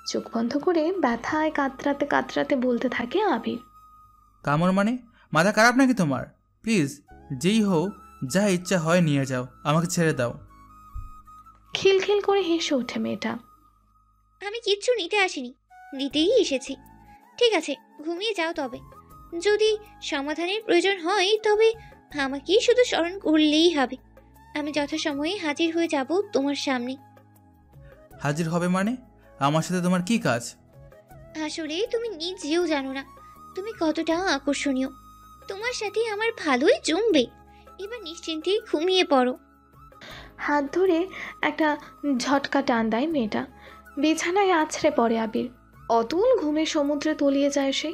চোখ বন্ধ করে ব্যথায় কাতরাতে কাতরাতে বলতে থাকে আবির। কামড় মানে? মাথা খারাপ নাকি তোমার? প্লিজ, যেই হোক, যা ইচ্ছা হয় নিয়ে যাও, আমাকে ছেড়ে দাও। খিলখিল করে হেসে ওঠে মেয়েটা। আমি কিচ্ছু নিতে আসিনি, দিতেই এসেছি। ঠিক আছে, ঘুমিয়ে যাও। তবে যদি সমাধানের প্রয়োজন হয় তবে আমাকেই শুধু স্মরণ করলেই হবে। আমি যথাসময়ে হাজির হয়ে যাব তোমার সামনে। হাজির হবে মানে? আমার সাথে তোমার কি কাজ? আসলে তুমি নিজেও জানো না তুমি কতটা আকর্ষণীয়। তোমার সাথে আমার ভালোই জমবে। এবার নিশ্চিন্তে ঘুমিয়ে পড়ো। হাত ধরে একটা ঝটকা টান দেয় মেয়েটা। বিছানায় আছড়ে পড়ে আবির। অতুল ঘুমের সমুদ্রে তলিয়ে যায় সে।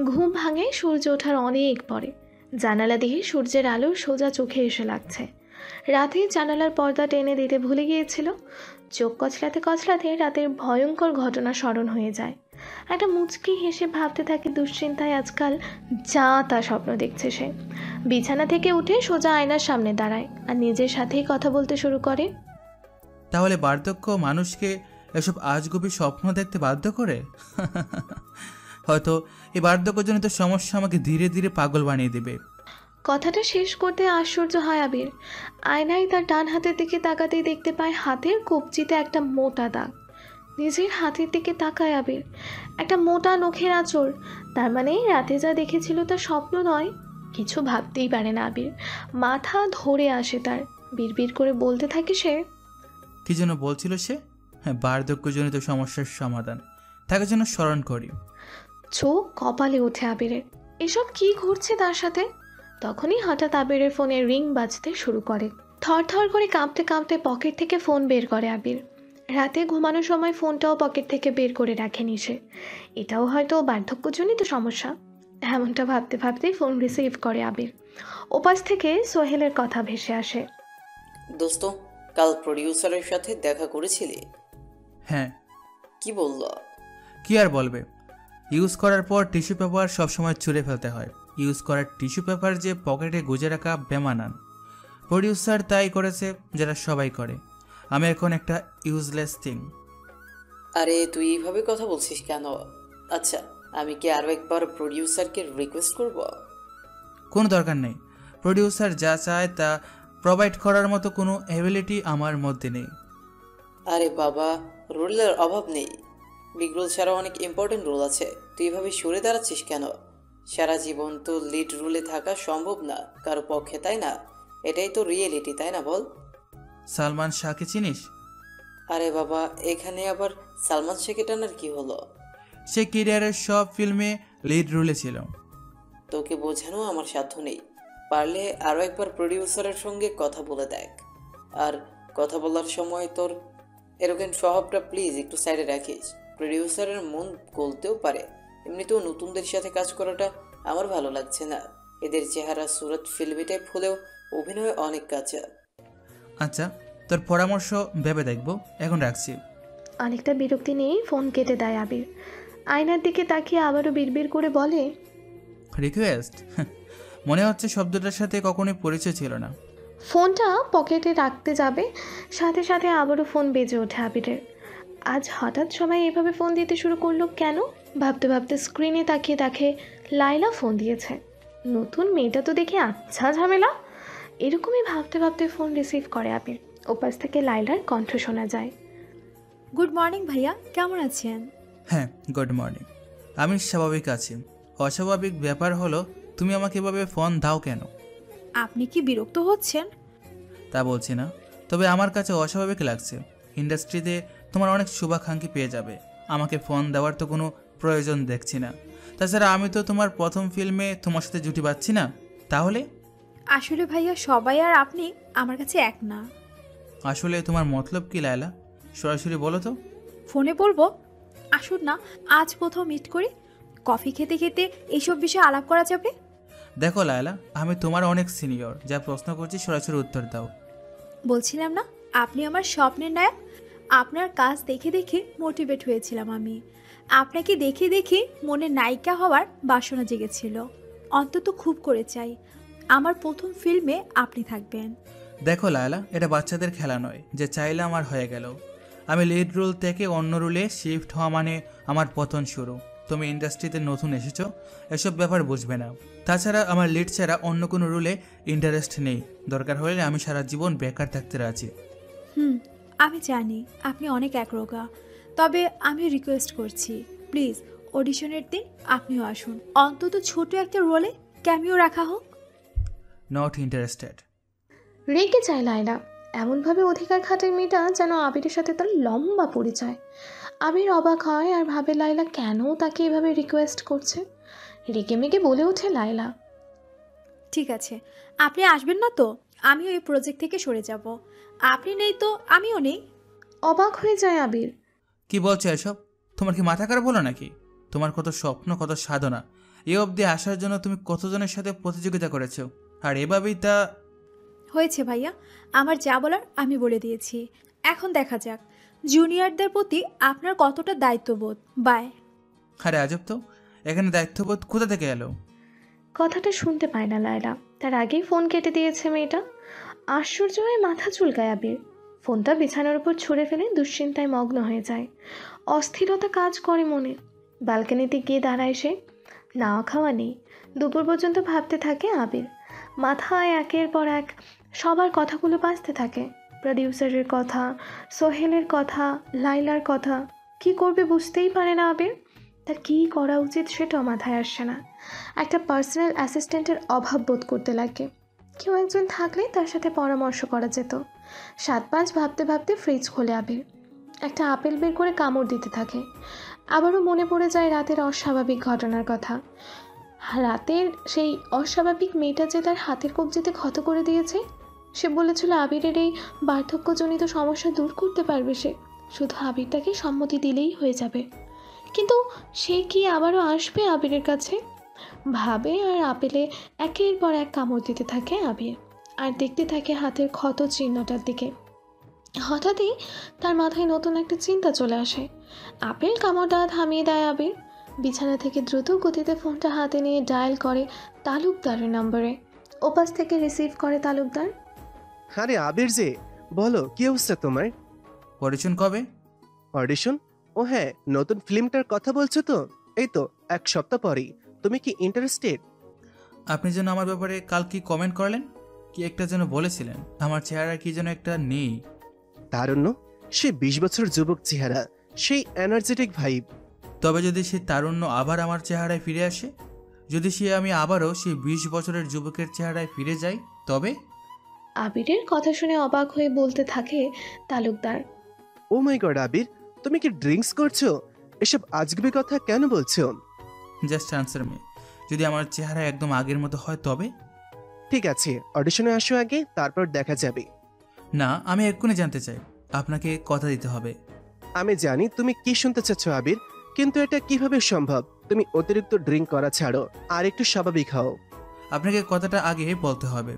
ঘুম ভাঙে সূর্য ওঠার অনেক পরে। জানালা দিয়ে সূর্যের আলো সোজা চোখে এসে লাগছে। রাতে জানালার পর্দা টেনে দিতে ভুলে গিয়েছিল। চোখ কচলাতে কচলাতে রাতের ভয়ঙ্কর ঘটনা স্মরণ হয়ে যায়। একটা মুচকি হেসে ভাবতে থাকে দুশ্চিন্তায় আজকাল যা তা স্বপ্ন দেখছে সে। বিছানা থেকে উঠে সোজা আয়নার সামনে দাঁড়ায় আর নিজের সাথেই কথা বলতে শুরু করে। তাহলে বার্ধক্য মানুষকে এসব আজগুবি স্বপ্ন দেখতে বাধ্য করে? হয়তো এই বার্ধক্যজনিত সমস্যা আমাকে ধীরে ধীরে পাগল বানিয়ে দেবে। কথাটা শেষ করতে আশ্চর্য হয় আবির। আয়নায় তার ডান হাতের দিকে তাকাতেই দেখতে পায় হাতের কবজিতে একটা মোটা দাগ। নিজের হাতের দিকে তাকায় আবির। একটা মোটা নখের আঁচড়। তার মানে রাতে যা দেখেছিল তা স্বপ্ন নয়। কিছু ভাবতেই পারে না আবির। মাথা ধরে আসে তার। বিড়বিড় করে বলতে থাকে সে। কি যেন বলছিল সে? হ্যাঁ, বার্ধক্যজনিত সমস্যার সমাধান। তাকে যেন স্মরণ করি। চোখ কপালে ওঠে আবিরের। এসব কি ঘটছে তার সাথে? তখনই হঠাৎ আবিরের ফোনে রিং বাজতে শুরু করে। থরথর করে কাঁপতে কাঁপতে পকেট থেকে ফোন বের করে আবির। রাতে ঘুমানোর সময় ফোনটাও পকেট থেকে বের করে রাখেনি সে। এটাও হয়তো বার্ধক্যজনিত সমস্যা। এমনটা ভাবতে ভাবতেই ফোন রিসিভ করে আবির। ওপাশ থেকে সোহেলের কথা ভেসে আসে। দোস্ত, কাল প্রডিউসারের সাথে দেখা করেছিলি? হ্যাঁ। কি বলল? কি আর বলবে, ইউজ করার পর টিস্যু পেপার সবসময় ছুঁড়ে ফেলতে হয়। ইউজ করার টিস্যু পেপার যে পকেটে গুজে রাখা বেমানান। প্রডিউসার তাই করেছে যারা সবাই করে। আমি এখন একটা ইউজলেস থিং। আরে তুই এইভাবে কথা বলছিস কেন? আচ্ছা, আমি কি আরও একবার প্রডিউসারকে রিকোয়েস্ট করব? কোনো দরকার নেই। প্রডিউসার যা চায় তা প্রোভাইড করার মতো কোনো অ্যাবিলিটি আমার মধ্যে নেই। আরে বাবা, রোলের অভাব নেই। বিগ রোল ছাড়াও অনেক ইম্পর্টেন্ট রোল আছে। তুই এভাবে সরে দাঁড়াচ্ছিস কেন? সারা জীবন তো লিড রোলে থাকা সম্ভব না কারো পক্ষে, তাই না? এটাই তো রিয়েলিটি, তাই না বল? সালমান শাহকে চিনিস? আরে বাবা, এখানে আবার সালমান শাহকে টানার কি হলো? সে কেরিয়ারের সব ফিল্মে লিড রোলে ছিল। তোকে বোঝানো আমার সাধ্য নেই। পারলে আরও একবার প্রডিউসারের সঙ্গে কথা বলে দেখ। আর কথা বলার সময় তোর এরকম স্বভাবটা প্লিজ একটু সাইডে রাখিস। প্রডিউসারের মন গলতেও পারে। এমনিতেও নতুনদের সাথে কাজ করাটা আমার ভালো লাগছে না। এদের চেহারা সুরত ফিল্মি টাইপ হলেও অভিনয়ে অনেক কাঁচা। আচ্ছা, তোর পরামর্শ ভেবে দেখবো। এখন রাখছি। অনেকটা বিরক্তি নিয়েই ফোন কেটে দেয় আবির। আয়নার দিকে তাকিয়ে আবারও বিড়বিড় করে বলে, রিকোয়েস্ট? মনে হচ্ছে শব্দটার সাথে কখনোই পরিচয় ছিল না। ফোনটা পকেটে রাখতে যাবে, সাথে সাথে আবারও ফোন বেজে ওঠে আবিরের। আজ হঠাৎ সবাই এভাবে ফোন দিতে শুরু করলো কেন? ভাবতে ভাবতে স্ক্রিনে তাকিয়ে দেখে লাইলা ফোন দিয়েছে। নতুন মেয়েটা তো দেখে আচ্ছা ঝামেলা। এরকমই ভাবতে ভাবতে ফোন রিসিভ করে আবির। ওপাশ থেকে লাইলার কণ্ঠ শোনা যায়। গুড মর্নিং ভাইয়া, কেমন আছেন? হ্যাঁ, গুড মর্নিং। আমি স্বাভাবিক আছি। অস্বাভাবিক ব্যাপার হলো তুমি আমাকে এভাবে ফোন দাও কেন? আপনি কি বিরক্ত হচ্ছেন? তা বলছি না, তবে আমার কাছে অস্বাভাবিক লাগছে। ইন্ডাস্ট্রিতে তোমার অনেক শুভাকাঙ্ক্ষী পেয়ে যাবে, আমাকে ফোন দেওয়ার তো কোনো প্রয়োজন দেখছি না। তাছাড়া আমি তো তোমার প্রথম ফিল্মে তোমার সাথে জুটি পাচ্ছি না। তাহলে আসলে ভাইয়া সবাই আর আপনি আমার কাছে এক না। আসলে তোমার মতলব কি লায়লা? সরাসরি বলো তো। ফোনে বলবো? আসুন না, আজ কোথাও মিট করি, কফি খেতে খেতে এইসব বিষয়ে আলাপ করা যাবে। দেখো লায়লা, আমি তোমার অনেক সিনিয়র। যা প্রশ্ন করছি সরাসরি উত্তর দাও। বলছিলাম না আপনি আমার স্বপ্নের নায়ক। আপনার কাজ দেখে দেখে মোটিভেট হয়েছিলাম আমি। আপনাকে দেখে দেখে মনে নায়িকা হওয়ার বাসনা জেগেছিল। অন্তত খুব করে চাই আমার প্রথম ফিল্মে আপনি থাকবেন। দেখো লায়লা, এটা বাচ্চাদের খেলা নয় যে চাইলে আমার হয়ে গেল। আমি লিড রোল থেকে অন্য রোলে শিফট হওয়া মানে আমার পতন শুরু। তুমি ইন্ডাস্ট্রিতে নতুন এসেছো, এসব ব্যাপার বুঝবে না। তাছাড়া আমার লিড ছাড়া অন্য কোনো রোলে ইন্টারেস্ট নেই। দরকার হলে আমি সারা জীবন বেকার থাকতে রাজি। আমি জানি আপনি অনেক একরোগা, তবে আমি রিকোয়েস্ট করছি প্লিজ অডিশনের দিন আপনিও আসুন। অন্তত ছোট একটা রোলে ক্যামিও রাখা হোক। Not interested. রেগে যায় লায়লা। এমনভাবে অধিকার খাটের মেয়েটা যেন আবিরের সাথে তার লম্বা পরিচয়। আবির অবাক হয় আর ভাবে লায়লা কেন তাকে এভাবে রিকোয়েস্ট করছে। রেগে মেগে বলে ওঠে লায়লা, ঠিক আছে, আপনি আসবেন না তো আমিও এই প্রজেক্ট থেকে সরে যাব। আপনি নেই তো আমিও নেই। অবাক হয়ে যায় আবির। কি বলছো এসব? তোমার কি মাথা খারাপ হলো নাকি? তোমার কত স্বপ্ন, কত সাধনা, এ অবধি আসার জন্য তুমি কতজনের সাথে প্রতিযোগিতা করেছো, আর এভাবেই তা। হয়েছে ভাইয়া, আমার যা বলার আমি বলে দিয়েছি। এখন দেখা যাক জুনিয়রদের প্রতি আপনার কতটা দায়িত্ববোধ। বাই। আরে আজব তো, এখানে দায়িত্ববোধ কোথা থেকে এলো? কথাটা শুনতে পায় না লায়লা, তার আগেই ফোন কেটে দিয়েছে মেয়েটা। আশ্চর্য হয়ে মাথা চুলকায় আবির। ফোনটা বিছানার উপর ছুঁড়ে ফেলে দুশ্চিন্তায় মগ্ন হয়ে যায়। অস্থিরতা কাজ করে মনে। ব্যালকনিতে গিয়ে দাঁড়ায় সে। না খাওয়া নেই, দুপুর পর্যন্ত ভাবতে থাকে আবির। মাথায় একের পর এক সবার কথাগুলো বাজতে থাকে। প্রডিউসারের কথা, সোহেলের কথা, লাইলার কথা। কি করবে বুঝতেই পারে না আবির। তার কী করা উচিত সেটাও মাথায় আসছে না। একটা পার্সোনাল অ্যাসিস্ট্যান্টের অভাব বোধ করতে লাগে। কেউ একজন থাকলে তার সাথে পরামর্শ করা যেত। 7-5 ভাবতে ভাবতে ফ্রিজ খোলে আবির। একটা আপেল বের করে কামড় দিতে থাকে। আবারও মনে পড়ে যায় রাতের অস্বাভাবিক ঘটনার কথা। রাতের সেই অস্বাভাবিক মেয়েটা যে তার হাতের কবজিতে ক্ষত করে দিয়েছে। সে বলেছিল আবিরের এই বার্ধক্যজনিত সমস্যা দূর করতে পারবে সে, শুধু আবির তাকে সম্মতি দিলেই হয়ে যাবে। কিন্তু সে কি আবারও আসবে আবিরের কাছে? ভাবে আর আপেলে একের পর এক কামড় দিতে থাকে আবির, আর দেখতে থাকে হাতের ক্ষত চিহ্নটার দিকে। হঠাৎই তার মাথায় নতুন একটা চিন্তা চলে আসে। আপেল কামড়টা থামিয়ে দেয় আবির। বিছানা থেকে দ্রুত গতিতে ফোনটা হাতে নিয়ে ডায়াল করে তালুকদারের নম্বরে। ওপাশ থেকে রিসিভ করে তালুকদার। আরে আবির যে, বলো কি অবস্থা তোমার? অডিশন কবে? অডিশন? ও হ্যাঁ, নতুন ফিল্মটার কথা বলছো তো? এই তো 1 সপ্তাহ পরেই। তুমি কি ইন্টারেস্টেড? আপনি যেন আমার ব্যাপারে কাল কি কমেন্ট করলেন, কি একটা যেন বলেছিলেন আমার চেহারা কি যেন একটা নেই। তারুণ্য, সে 20 বছর যুবক চেহারা, সেই এনার্জেটিক ভাইব। তবে যদি সেই তারুণ্য আবার আমার চেহারায় ফিরে আসে, যদি আমি আবারও সেই 20 বছরের যুবকের চেহারায় ফিরে যাই, তবে? আবিরের কথা শুনে অবাক হয়ে বলতে থাকে তালুকদার, ও মাই গড আবির, তুমি কি ড্রিঙ্কস করছো? এসব আজগুবি কথা কেন বলছো? জাস্ট আনসার মি, যদি আমার চেহারা একদম আগের মতো হয় তবে? ঠিক আছে, অডিশনে আসো আগে, তারপর দেখা যাবে। না, আমি এক্ষুনি জানতে চাই। আপনাকে কথা দিতে হবে। আমি জানি তুমি কি শুনতে চাচ্ছ আবির, কিন্তু এটা কিভাবে সম্ভব? তুমি অতিরিক্ত ড্রিঙ্ক করা ছাড়ো আর একটু স্বাভাবিক হও। আপনাকে কথাটা আগে বলতে হবে।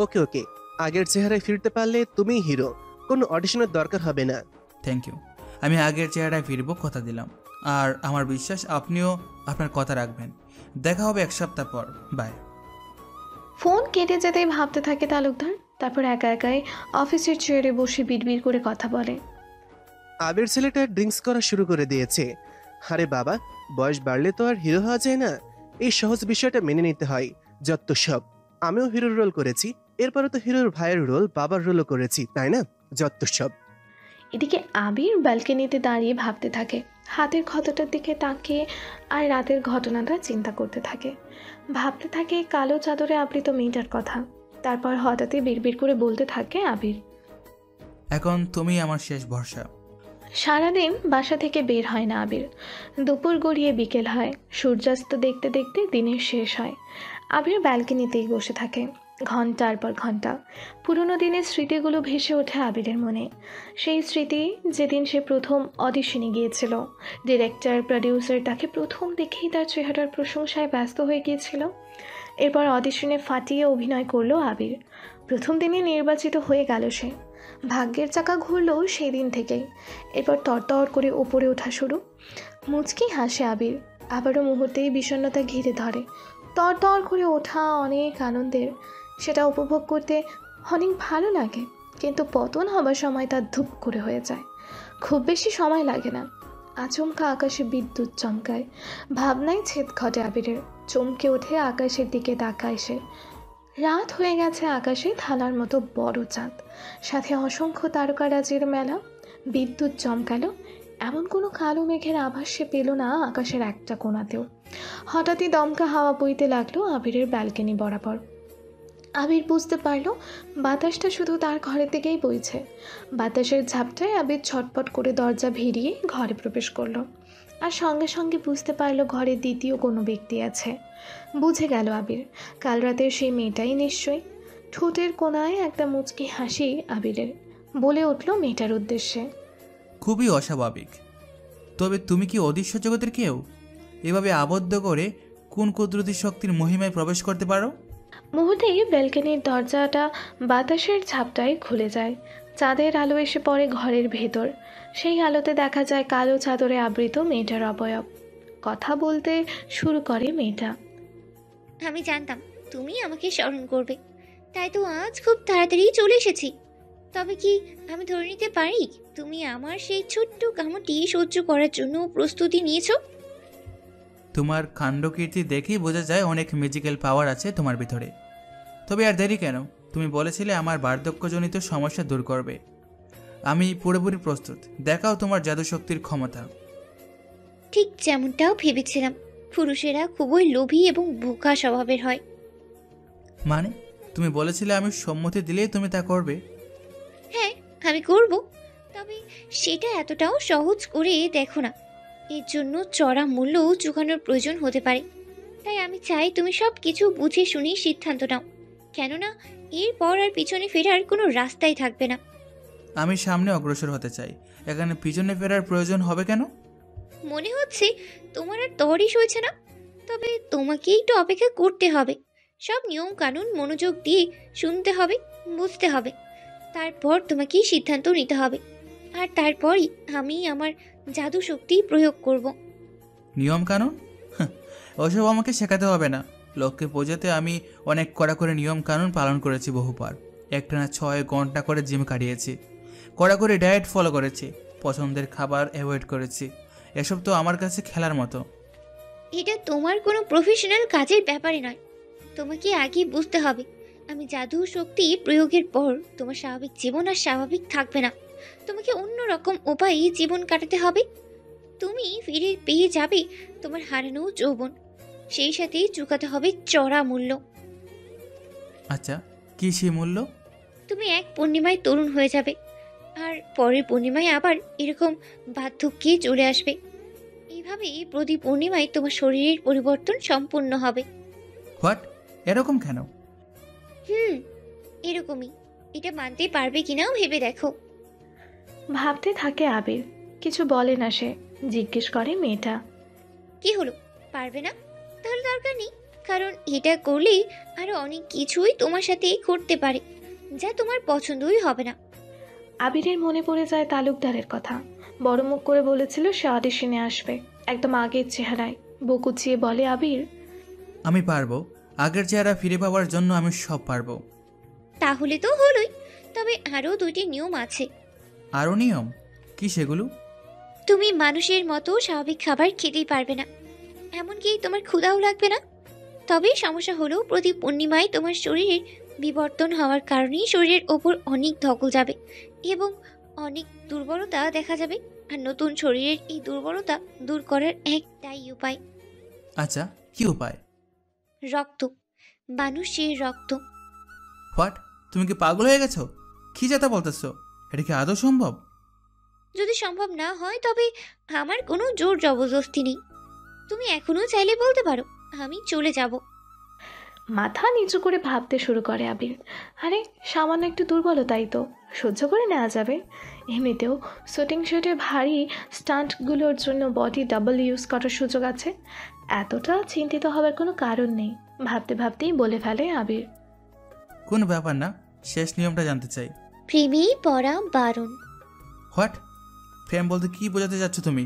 ওকে ওকে, আগের চেহারায় ফিরতে পারলে তুমিই হিরো, কোনো অডিশনের দরকার হবে না। Thank you. আমি আগের চেহারায় ফিরবো, কথা দিলাম। আর আমার বিশ্বাস আপনিও আপনার কথা রাখবেন। দেখা হবে 1 সপ্তাহ পর। বাই। ফোন কেটে যেতেই ভাবতে থাকে তালুকদার। তারপর একা একাই অফিসের চেয়ারে বসে বিড়বিড় করে কথা বলে। আবির ছেলেটা ড্রিঙ্কস করা শুরু করে দিয়েছে। আরে বাবা, বয়স বাড়লে তো আর হিরো হওয়া যায় না, এই সহজ বিষয়টা মেনে নিতে হয়। যত সব, আমিও হিরোর রোল করেছি, এরপরে তো হিরোর ভাইয়ের রোল, বাবার রোলও করেছি, তাই না? যত সব। এদিকে আবির ব্যালকনিতে দাঁড়িয়ে ভাবতে থাকে, হাতের ক্ষতটার দিকে তাকিয়ে আর রাতের ঘটনাটা চিন্তা করতে থাকে। ভাবতে থাকে কালো চাদরে আবৃত মেয়েটার কথা। তারপর হঠাৎই বিড়বিড় করে বলতে থাকে আবির, এখন তুমি আমার শেষ ভরসা। সারাদিন বাসা থেকে বের হয় না আবির। দুপুর গড়িয়ে বিকেল হয়, সূর্যাস্ত দেখতে দেখতে দিনের শেষ হয়। আবির ব্যালকনিতেই বসে থাকে ঘন্টার পর ঘন্টা। পুরনো দিনের স্মৃতিগুলো ভেসে ওঠে আবিরের মনে। সেই স্মৃতি যেদিন সে প্রথম অডিশনে গিয়েছিল, ডিরেক্টর প্রডিউসার তাকে প্রথম দেখেই তার চেহারার প্রশংসায় ব্যস্ত হয়ে গিয়েছিল। এরপর অডিশনে ফাটিয়ে অভিনয় করলো আবির। প্রথম দিনে নির্বাচিত হয়ে গেল সে। ভাগ্যের চাকা ঘুরলো সেদিন থেকেই। এরপর তরতর করে ওপরে ওঠা শুরু। মুচকি হাসে আবির, আবারও মুহূর্তেই বিষণ্ণতা ঘিরে ধরে। তরতর করে ওঠা অনেক আনন্দের, সেটা উপভোগ করতে অনেক ভালো লাগে, কিন্তু পতন হবার সময় তার ধূপ করে হয়ে যায়। খুব বেশি সময় লাগে না, আচমকা আকাশে বিদ্যুৎ চমকায়। ভাবনায় ছেদ ঘটে আবিরের, চমকে ওঠে, আকাশের দিকে তাকায় সে। রাত হয়ে গেছে, আকাশে থালার মতো বড় চাঁদ, সাথে অসংখ্য তারকারাজির মেলা। বিদ্যুৎ চমকালো, এমন কোনো কালো মেঘের আভাস সে পেল না আকাশের একটা কোণাতেও। হঠাৎই দমকা হাওয়া বইতে লাগলো আবিরের ব্যালকনি বরাবর। আবির বুঝতে পারলো বাতাসটা শুধু তার ঘরের দিকেই বইছে। বাতাসের ঝাপটায় আবির ছটপট করে দরজা ভিড়িয়ে ঘরে প্রবেশ করলো, আর সঙ্গে সঙ্গে বুঝতে পারলো ঘরে দ্বিতীয় কোনো ব্যক্তি আছে। বুঝে গেল আবির, কাল রাতের সেই মেয়েটাই নিশ্চয়ই। ঠোঁটের কোণায় একটা মুচকি হাসি আবিরের, বলে উঠল মেয়েটার উদ্দেশ্যে, খুবই অস্বাভাবিক। তবে তুমি কি অদৃশ্য জগতের কেউ? এভাবে আবদ্ধ করে কোন কুদরতি শক্তির মহিমায় প্রবেশ করতে পারো? মুহূর্তেই ব্যালকনির দরজাটা বাতাসের ঝাপটায় খুলে যায়। চাঁদের আলো এসে পড়ে ঘরের ভেতর। সেই আলোতে দেখা যায় কালো চাদরে আবৃত মেয়েটার অবয়ব। কথা বলতে শুরু করে মেয়েটা। আমি জানতাম তুমি আমাকে স্মরণ করবে, তাই তো আজ খুব তাড়াতাড়ি চলে এসেছি। তবে কি আমি ধরে নিতে পারি তুমি আমার সেই ছোট্ট কামটি সহ্য করার জন্য প্রস্তুতি নিয়েছো? তোমার কাণ্ডকীর্তি দেখেই বোঝা যায় অনেক ম্যাজিক্যাল পাওয়ার আছে তোমার ভিতরে। তবে আর দেরি কেন? তুমি বলেছিলে আমার বার্ধক্যজনিত সমস্যা দূর করবে। আমি পুরোপুরি প্রস্তুত। দেখাও তোমার জাদুশক্তির ক্ষমতা। ঠিক যেমনটাও ভেবেছিলাম, পুরুষেরা খুবই লোভী এবং বোকা স্বভাবের হয়। মানে তুমি বলেছিলে আমি সম্মতি দিলেই তুমি তা করবে? হ্যাঁ, আমি করব, তবে সেটা এতটাও সহজ করে দেখো না। এর জন্য চড়া মূল্য চুকানোর প্রয়োজন হতে পারে। তাই আমি চাই তুমি সব কিছু বুঝে শুনে সিদ্ধান্ত নাও, কেননা এরপর আর পিছনে ফেরার কোনো রাস্তাই থাকবে না। আমি সামনে অগ্রসর হতে চাই, এখানে পিছনে ফেরার প্রয়োজন হবে কেন? মনে হচ্ছে তোমার আর তরই সইছে না। তবে তোমাকে একটু অপেক্ষা করতে হবে। সব নিয়ম কানুন মনোযোগ দিয়ে শুনতে হবে, বুঝতে হবে। তারপর তোমাকে সিদ্ধান্ত নিতে হবে, আর তারপরই আমি আমার জাদু শক্তি প্রয়োগ করব। নিয়ম কানুন? ওসব আমাকে শেখাতে হবে না। লোককে বোঝাতে আমি অনেক কড়া করে নিয়ম কানুন পালন করেছি বহুবার। একটানা 6 ঘন্টা করে জিম কাটিয়েছি, কড়া করে ডায়েট ফলো করেছি, পছন্দের খাবার অ্যাভয়েড করেছি। এসব তো আমার কাছে খেলার মতো। এটা তোমার কোনো প্রফেশনাল কাজের ব্যাপারে নয়। তোমাকে আগে বুঝতে হবে আমি জাদু শক্তি প্রয়োগের পর তোমার স্বাভাবিক জীবন আর স্বাভাবিক থাকবে না। তোমাকে অন্য রকম উপায়ে জীবন কাটাতে হবে। তুমি ফিরে পেয়ে যাবে তোমার হারানো যৌবন, সেই সাথে চুকাতে হবে চড়া মূল্য। আচ্ছা, কি সেই মূল্য? তুমি এক পূর্ণিমায় তরুণ হয়ে যাবে, আর পরের পূর্ণিমায় আবার এরকম বার্ধক্যে চলে আসবে। এইভাবেই প্রতি পূর্ণিমায় তোমার শরীরের পরিবর্তন সম্পূর্ণ হবে। হোয়াট? এরকম কেন? এরকমই। এটা মানতে পারবে কিনাও ভেবে দেখো। ভাবতে থাকে আবির, কিছু বলে না সে। জিজ্ঞেস করে মেয়েটা, কি হলো, পারবে না? তাহলে দরকার নেই, কারণ এটা করলে আরো অনেক কিছুই তোমার সাথে ঘটতে পারে যা তোমার পছন্দই হবে না। আবিরের মনে পড়ে যায় তালুকদারের কথা। বড় মুখ করে বলেছিল সে অডিশনে আসবে, একদম আগের চেহারায়। বকুচিয়ে বলে আবির, আমি পারবো। আগের চেহারা ফিরে পাওয়ার জন্য আমি সব পারবো। তাহলে তো হলোই, তবে আরও 2টি নিয়ম আছে। আরও নিয়ম? কি সেগুলো? তুমি মানুষের মতো স্বাভাবিক খাবার খেতেই পারবে না, এমনকি তোমার ক্ষুধাও লাগবে না। তবে সমস্যা হলো প্রতি পূর্ণিমায় তোমার শরীরের বিবর্তন হওয়ার কারণেই শরীরের ওপর অনেক ধকল যাবে এবং অনেক দুর্বলতা দেখা যাবে। আর নতুন শরীরের এই দুর্বলতা দূর করার একটাই উপায়। আচ্ছা, কি উপায়? রক্ত, মানুষের রক্ত। হোয়াট? তুমি কি পাগল হয়ে গেছো? কি যাতা বলতেছো? এটা কি আদৌ সম্ভব? যদি সম্ভব না হয় তবে আমার কোনো জোর জবরদস্তি নেই। তুমি এখনো চাইলে বলতে পারো, আমি চলে যাব। মাথা নিচু করে ভাবতে শুরু করে আবির। আরে সামান্য একটু দুর্বলতাই তো, সহ্য করে নেওয়া যাবে। এমনিতেও শুটিং শুটে ভারী স্টান্টগুলোর জন্য বডি ডাবল ইউজ করার সুযোগ আছে। এতটা চিন্তিত হবার কোনো কারণ নেই। ভাবতে ভাবতেই বলে ফেলে আবির, কোন ব্যাপার না, শেষ নিয়মটা জানতে চাই। প্রেমেই পড়া বারণ। হোয়াট? প্রেম বলতে কি বোঝাতে যাচ্ছ তুমি?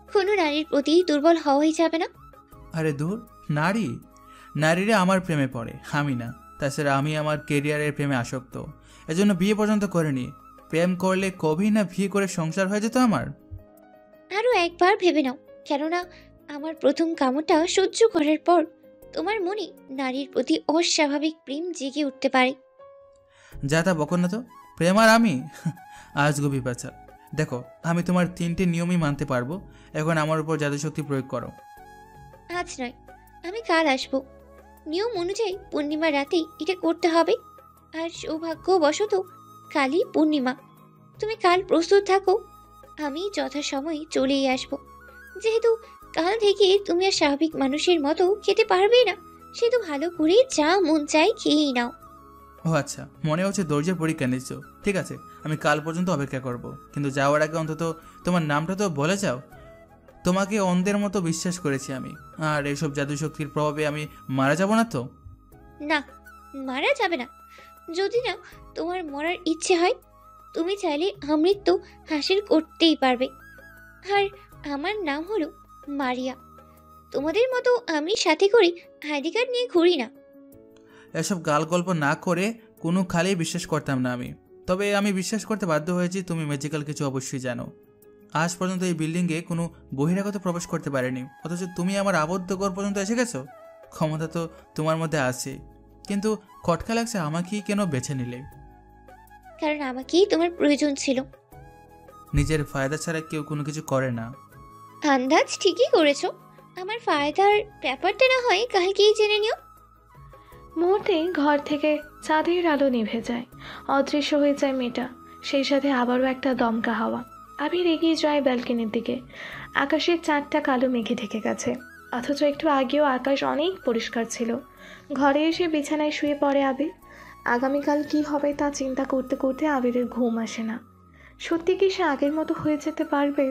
কোনো নারীর প্রতি দুর্বল হওয়াই যাবে না। আরে দূর, নারী নারীরা আমার প্রেমে পড়ে, আমি না। তাছাড়া আমি আমার কেরিয়ারের প্রেমে আসক্ত, এজন্য বিয়ে পর্যন্ত করিনি। প্রেম করলে কবেই না বিয়ে করে সংসার হয়ে যেত আমার। আরও একবার ভেবে নাও, কেননা আমার প্রথম কামটা সহ্য করার পর তোমার মনে নারীর প্রতি অস্বাভাবিক প্রেম জেগে উঠতে পারে। যা তা বকো না তো। প্রেম আর আমি আজগুবি বাচ্চা। দেখো, আমি তোমার 3টে নিয়মই মানতে পারবো। এখন আমার উপর জাদুশক্তি প্রয়োগ করো। আজ নয়, আমি কাল আসবো। নিয়ম অনুযায়ী পূর্ণিমা রাতেই এটা করতে হবে। আর সৌভাগ্যবশত কালই পূর্ণিমা। তুমি কাল প্রস্তুত থাকো, আমি যথাসময়ে চলেই আসবো। যেহেতু কাল থেকে তুমি আর স্বাভাবিক মানুষের মতো খেতে পারবে না, সেহেতু ভালো করে যা মন চাই খেয়েই নাও। ও আচ্ছা, মনে হচ্ছে দরজার পরীক্ষা নিচ্ছ। ঠিক আছে, আমি কাল পর্যন্ত অপেক্ষা করব, কিন্তু যাওয়ার আগে অন্তত তোমার নামটা তো বলে যাও। তোমাকে অন্ধের মতো বিশ্বাস করেছি আমি, আর এইসব জাদুশক্তির প্রভাবে আমি মারা যাব না তো? না, মারা যাবে না। যদি না তোমার মরার ইচ্ছে হয়, তুমি চাইলে আমৃত্যু হাসিল করতেই পারবে। আর আমার নাম হলো মারিয়া। তোমাদের মতো আমি সাথে করে আইডি কার্ড নিয়ে ঘুরি না। এসব গাল গল্প না করে কোনো খালেই বিশ্বাস করতাম না আমি। তবে আমি বিশ্বাস করতে বাধ্য হয়েছি তুমি ম্যাজিক্যাল কিছু অবশ্যই জানো। আজ পর্যন্ত এই বিল্ডিংয়ে কোনো বহিরাগত প্রবেশ করতে পারেনি, অথচ তুমি আমার আবদ্ধ ঘর পর্যন্ত এসে গেছো। ক্ষমতা তো তোমার মধ্যে আছে, কিন্তু খটকা লাগছে আমাকেই কেন বেছে নিলে? কারণ আমাকেই তোমার প্রয়োজন ছিল। নিজের ফায়দা ছাড়া কেউ কোনো কিছু করে না। আন্দাজ ঠিকই করেছো। আমার ফায়দার ব্যাপারটা না হয় কালকেই জেনে নিও। মুহূর্তেই ঘর থেকে চাঁদের আলো নিভে যায়, অদৃশ্য হয়ে যায় মেয়েটা। সেই সাথে আবারও একটা দমকা হাওয়া। আবির এগিয়ে যায় ব্যালকনির দিকে। আকাশের চাঁদটা কালো মেঘে ঢেকে গেছে, অথচ একটু আগেও আকাশ অনেক পরিষ্কার ছিল। ঘরে এসে বিছানায় শুয়ে পড়ে আবির। আগামীকাল কি হবে তা চিন্তা করতে করতে আবিরের ঘুম আসে না। সত্যি কি সে আগের মতো হয়ে যেতে পারবে?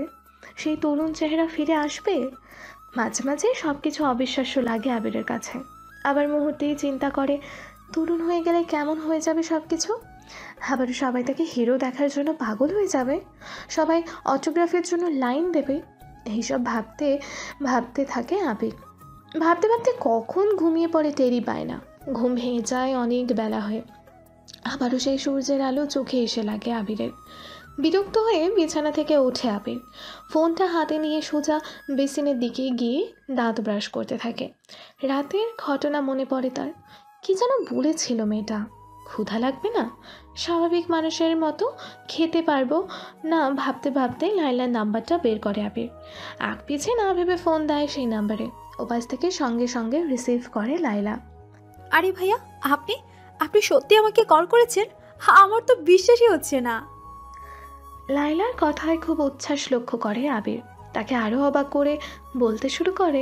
সেই তরুণ চেহারা ফিরে আসবে? মাঝে মাঝে সব কিছু অবিশ্বাস্য লাগে আবিরের কাছে। আবার মুহূর্তেই চিন্তা করে, তরুণ হয়ে গেলে কেমন হয়ে যাবে সব কিছু। আবার সবাই তাকে হিরো দেখার জন্য পাগল হয়ে যাবে, সবাই অটোগ্রাফের জন্য লাইন দেবে। এইসব ভাবতে ভাবতে থাকে আবির। ভাবতে ভাবতে কখন ঘুমিয়ে পড়ে টেরই পায় না। ঘুম ভেঙে যায় অনেক বেলা হয়ে। আবারও সেই সূর্যের আলো চোখে এসে লাগে আবিরের। বিরক্ত হয়ে বিছানা থেকে ওঠে আবির। ফোনটা হাতে নিয়ে সোজা বেসিনের দিকে গিয়ে দাঁত ব্রাশ করতে থাকে। রাতের ঘটনা মনে পড়ে তার। কি যেন বলেছিল মেয়েটা, ক্ষুধা লাগবে না, স্বাভাবিক মানুষের মতো খেতে পারবো না। ভাবতে ভাবতে লাইলার নাম্বারটা বের করে আবির। আগ পিছে না ভেবে ফোন দেয় সেই নাম্বারে। ওপাশ থেকে সঙ্গে সঙ্গে রিসিভ করে লাইলা। আরে ভাইয়া, আপনি আপনি সত্যি আমাকে কল করেছেন? আমার তো বিশ্বাসই হচ্ছে না। লাইলার কথায় খুব উচ্ছ্বাস লক্ষ্য করে আবির। তাকে আরও অবাক করে বলতে শুরু করে,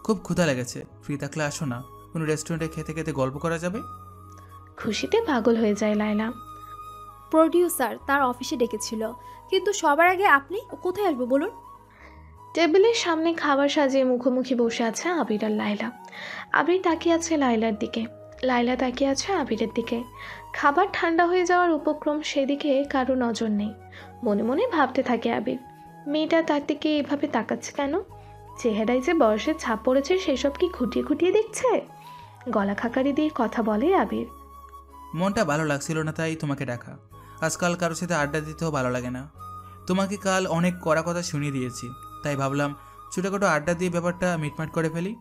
খুব ক্ষুধা লেগেছে, ফ্রি থাকলে আসো না, কোনো রেস্টুরেন্টে খেতে খেতে গল্প করা যাবে। খুশিতে পাগল হয়ে যায় লাইলা। প্রডিউসার তার অফিসে ডেকেছিল, কিন্তু সবার আগে আপনি কোথায় আসবো বলুন? টেবিলের সামনে খাবার সাজিয়ে মুখোমুখি বসে আছে আবির আর লাইলা। আবির তাকিয়ে আছে লাইলার দিকে, লাইলা তাকিয়ে আছে আবিরের দিকে। খাবার ঠান্ডা হয়ে যাওয়ার উপক্রম, সেদিকে কারো নজর নেই। মনে মনে ভাবতে থাকে আবির, মেয়েটা তার দিকে এভাবে তাকাচ্ছে কেন? চেহারায় যে বয়সের ছাপ পড়েছে সেসব কি খুঁটিয়ে খুঁটিয়ে দেখছে? গলা খাকারি দিয়ে কথা বলে আবির। মনটা ভালো লাগছিল না, তাই তোমাকে ডাকা। আজকাল কারোর সাথে আড্ডা দিতেও ভালো লাগে না। তোমাকে কাল অনেক কড়া কথা শুনিয়ে দিয়েছি, তাই ভাবলাম ছোটোখাটো আড্ডা দিয়ে ব্যাপারটা মিটমাট করে ফেলি।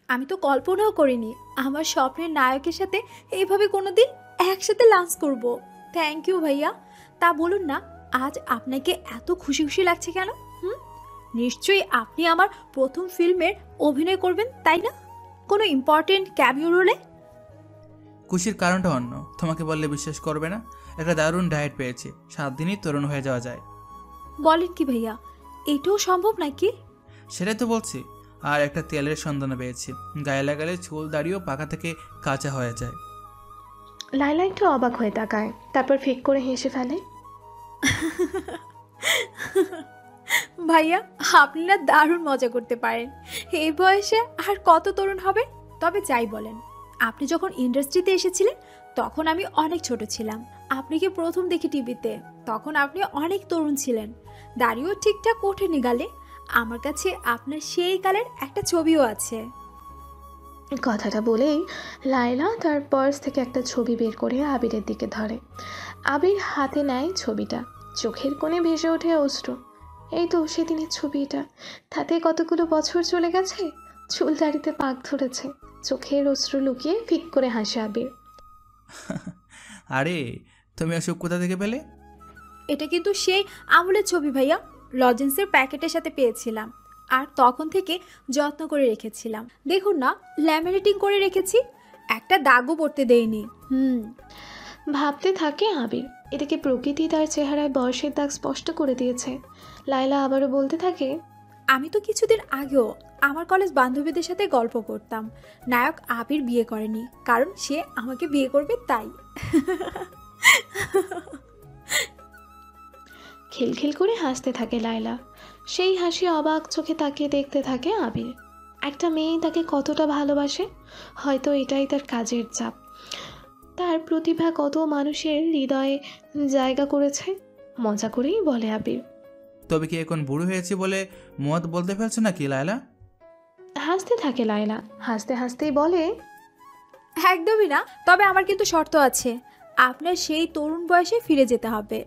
আমি তো কল্পনাও করিনি আমার স্বপ্নের নায়কের সাথে এইভাবে কোনোদিন একসাথে লাঞ্চ করব। থ্যাংক ইউ ভাইয়া। তা বলুন না, আজ আপনাকে এত খুশি খুশি লাগছে কেন? নিশ্চয়ই আপনি আমার প্রথম ফিল্মের অভিনয় করবেন, তাই না? কোনো ইম্পর্টেন্ট ক্যামিও রোলে? খুশির কারণটা অন্য, তোমাকে বললে বিশ্বাস করবে না। একটা দারুণ ডায়েট পেয়েছি, 7 দিনই তরুণ হয়ে যাওয়া যায়। বলেন কি ভাইয়া, এটাও সম্ভব নাকি? সেটাই তো বলছি। আর একটা তেলের সন্ধানে পেয়েছি, গায়ে লাগালে চুল দাড়িও পাকা থেকে কাঁচা হয়ে যায়। লাইলা একটু অবাক হয়ে তাকায়, তারপর ফিক করে হেসে ফেলে। ভাইয়া, আপনি না দারুণ মজা করতে পারেন। এই বয়সে আর কত তরুণ হবে? তবে যাই বলেন, আপনি যখন ইন্ডাস্ট্রিতে এসেছিলেন তখন আমি অনেক ছোট ছিলাম। আপনাকে প্রথম দেখি টিভিতে, তখন আপনি অনেক তরুণ ছিলেন, দাড়িও ঠিকঠাক ওঠেনি গালে। আমার কাছে আপনার সেই কালের একটা ছবিও আছে। কথাটা বলেই লায়লা তার পার্স থেকে একটা ছবি বের করে আবিরের দিকে ধরে। আবির হাতে নেয় ছবিটা, চোখের কোণে ভেসে ওঠে অশ্রু। এই তো সেদিনের ছবি এটা, তাতে কতগুলো বছর চলে গেছে। চুল দাড়িতে পাক ধরেছে, চোখের অশ্রু লুকিয়ে ফিক করে হাসে আবির। আরে তুমি এসব কোথা থেকে পেলে? এটা কিন্তু সেই আমলের ছবি ভাইয়া, লজেন্সের প্যাকেটের সাথে পেয়েছিলাম, আর তখন থেকে যত্ন করে রেখেছিলাম। দেখুন না, ল্যামিনেটিং করে রেখেছি, একটা দাগও পড়তে দেয়নি। ভাবতে থাকে আবির, এটাকে প্রকৃতি তার চেহারায় বয়সের দাগ স্পষ্ট করে দিয়েছে। লায়লা আবারও বলতে থাকে, আমি তো কিছুদিন আগেও আমার কলেজ বান্ধবীদের সাথে গল্প করতাম, নায়ক আবির বিয়ে করেনি, কারণ সে আমাকে বিয়ে করবে তাই। খিলখিল করে হাসতে থাকে লায়লা। সেই হাসি অবাক চোখে তাকিয়ে দেখতে থাকে আবির। একটা মেয়ে তাকে কতটা ভালোবাসে, হয়তো এটাই তার কাজের চাপ। তার প্রতিভা কত মানুষের হৃদয়ে জায়গা করেছে। মজা করেই বলে আবির। তবে কি এখন বুড়ো হয়েছে বলে মত বলতে ফেলছো নাকি লায়লা? হাসতে থাকে লায়লা, হাসতে হাসতেই বলে, একদমই না, তবে আমার কিন্তু শর্ত আছে, আপনার সেই তরুণ বয়সে ফিরে যেতে হবে।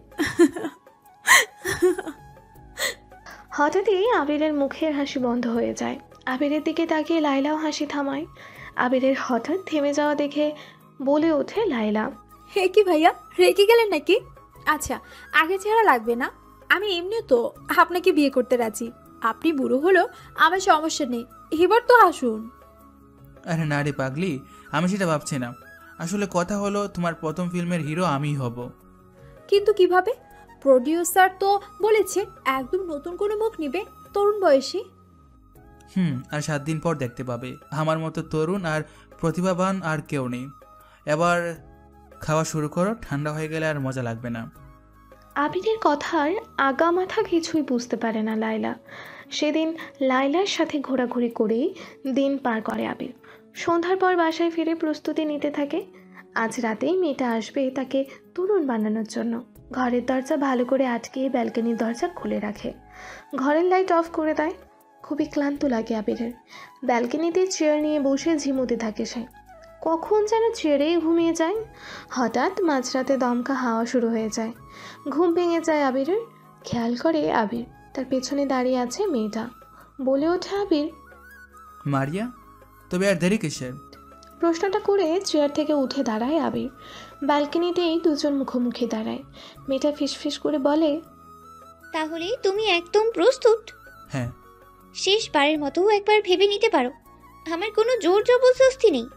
হঠাৎই আবিরের মুখের হাসি বন্ধ হয়ে যায়। আবিরের দিকে তাকিয়ে লায়লাও হাসি থামায়। আবিরের হঠাৎ থেমে যাওয়া দেখে বলে ওঠে লায়লা, হে কি ভাইয়া, রেগে গেলেন নাকি? আচ্ছা, আগে চেহারা লাগবে না, আমি এমনি তো আপনাকে বিয়ে করতে রাজি। আপনি বুড়ো হলো আমার সমস্যা নেই, এবার তো আসুন। আরে না রে পাগলি, আমি সেটা ভাবছি না। আসলে কথা হলো, তোমার প্রথম ফিল্মের হিরো আমিই হব। কিন্তু কিভাবে? প্রডিউসার তো বলেছে একদম নতুন কোনো মুখ নিবে, তরুণ বয়সী। আর 7 দিন পর দেখতে পাবে আমার মতো তরুণ আর প্রতিভাবান আর কেউ নেই। এবার খাওয়া শুরু করো, ঠান্ডা হয়ে গেলে আর মজা লাগবে না। আবিরের কথার আগা মাথা কিছুই বুঝতে পারে না লায়লা। সেদিন লায়লার সাথে ঘোরাঘুরি করেই দিন পার করে আবির। সন্ধ্যার পর বাসায় ফিরে প্রস্তুতি নিতে থাকে। আজ রাতেই মেয়েটা আসবে তাকে তরুণ বানানোর জন্য। ঘরের দরজা ভালো করে আটকে ব্যালকনির দরজা খুলে রাখে, ঘরের লাইট অফ করে দেয়। খুবই ক্লান্ত লাগে আবিরের। ব্যালকনিতে চেয়ার নিয়ে বসে ঝিমুতে থাকে সে। কখন যেন চেয়ারেই ঘুমিয়ে যায়। হঠাৎ মাঝরাতে দমকা হাওয়া শুরু হয়ে যায়। ঘুম ভেঙে যায় আবিরের। খেয়াল করে আবির তার পেছনে দাঁড়িয়ে আছে মেয়েটা। বলে ওঠে আবির, মারিয়া, তবে আর দেরি কিসের? প্রশ্নটা করে চেয়ার থেকে উঠে দাঁড়ায় আবির। ব্যালকনিতেই দুজন মুখোমুখি দাঁড়ায়। মেয়েটা ফিসফিস করে বলে, তাহলে তুমি একদম প্রস্তুত? হ্যাঁ। শেষবারের মতো একবার ভেবে নিতে পারো, আমার কোনো জোর জবরদস্তি নেই।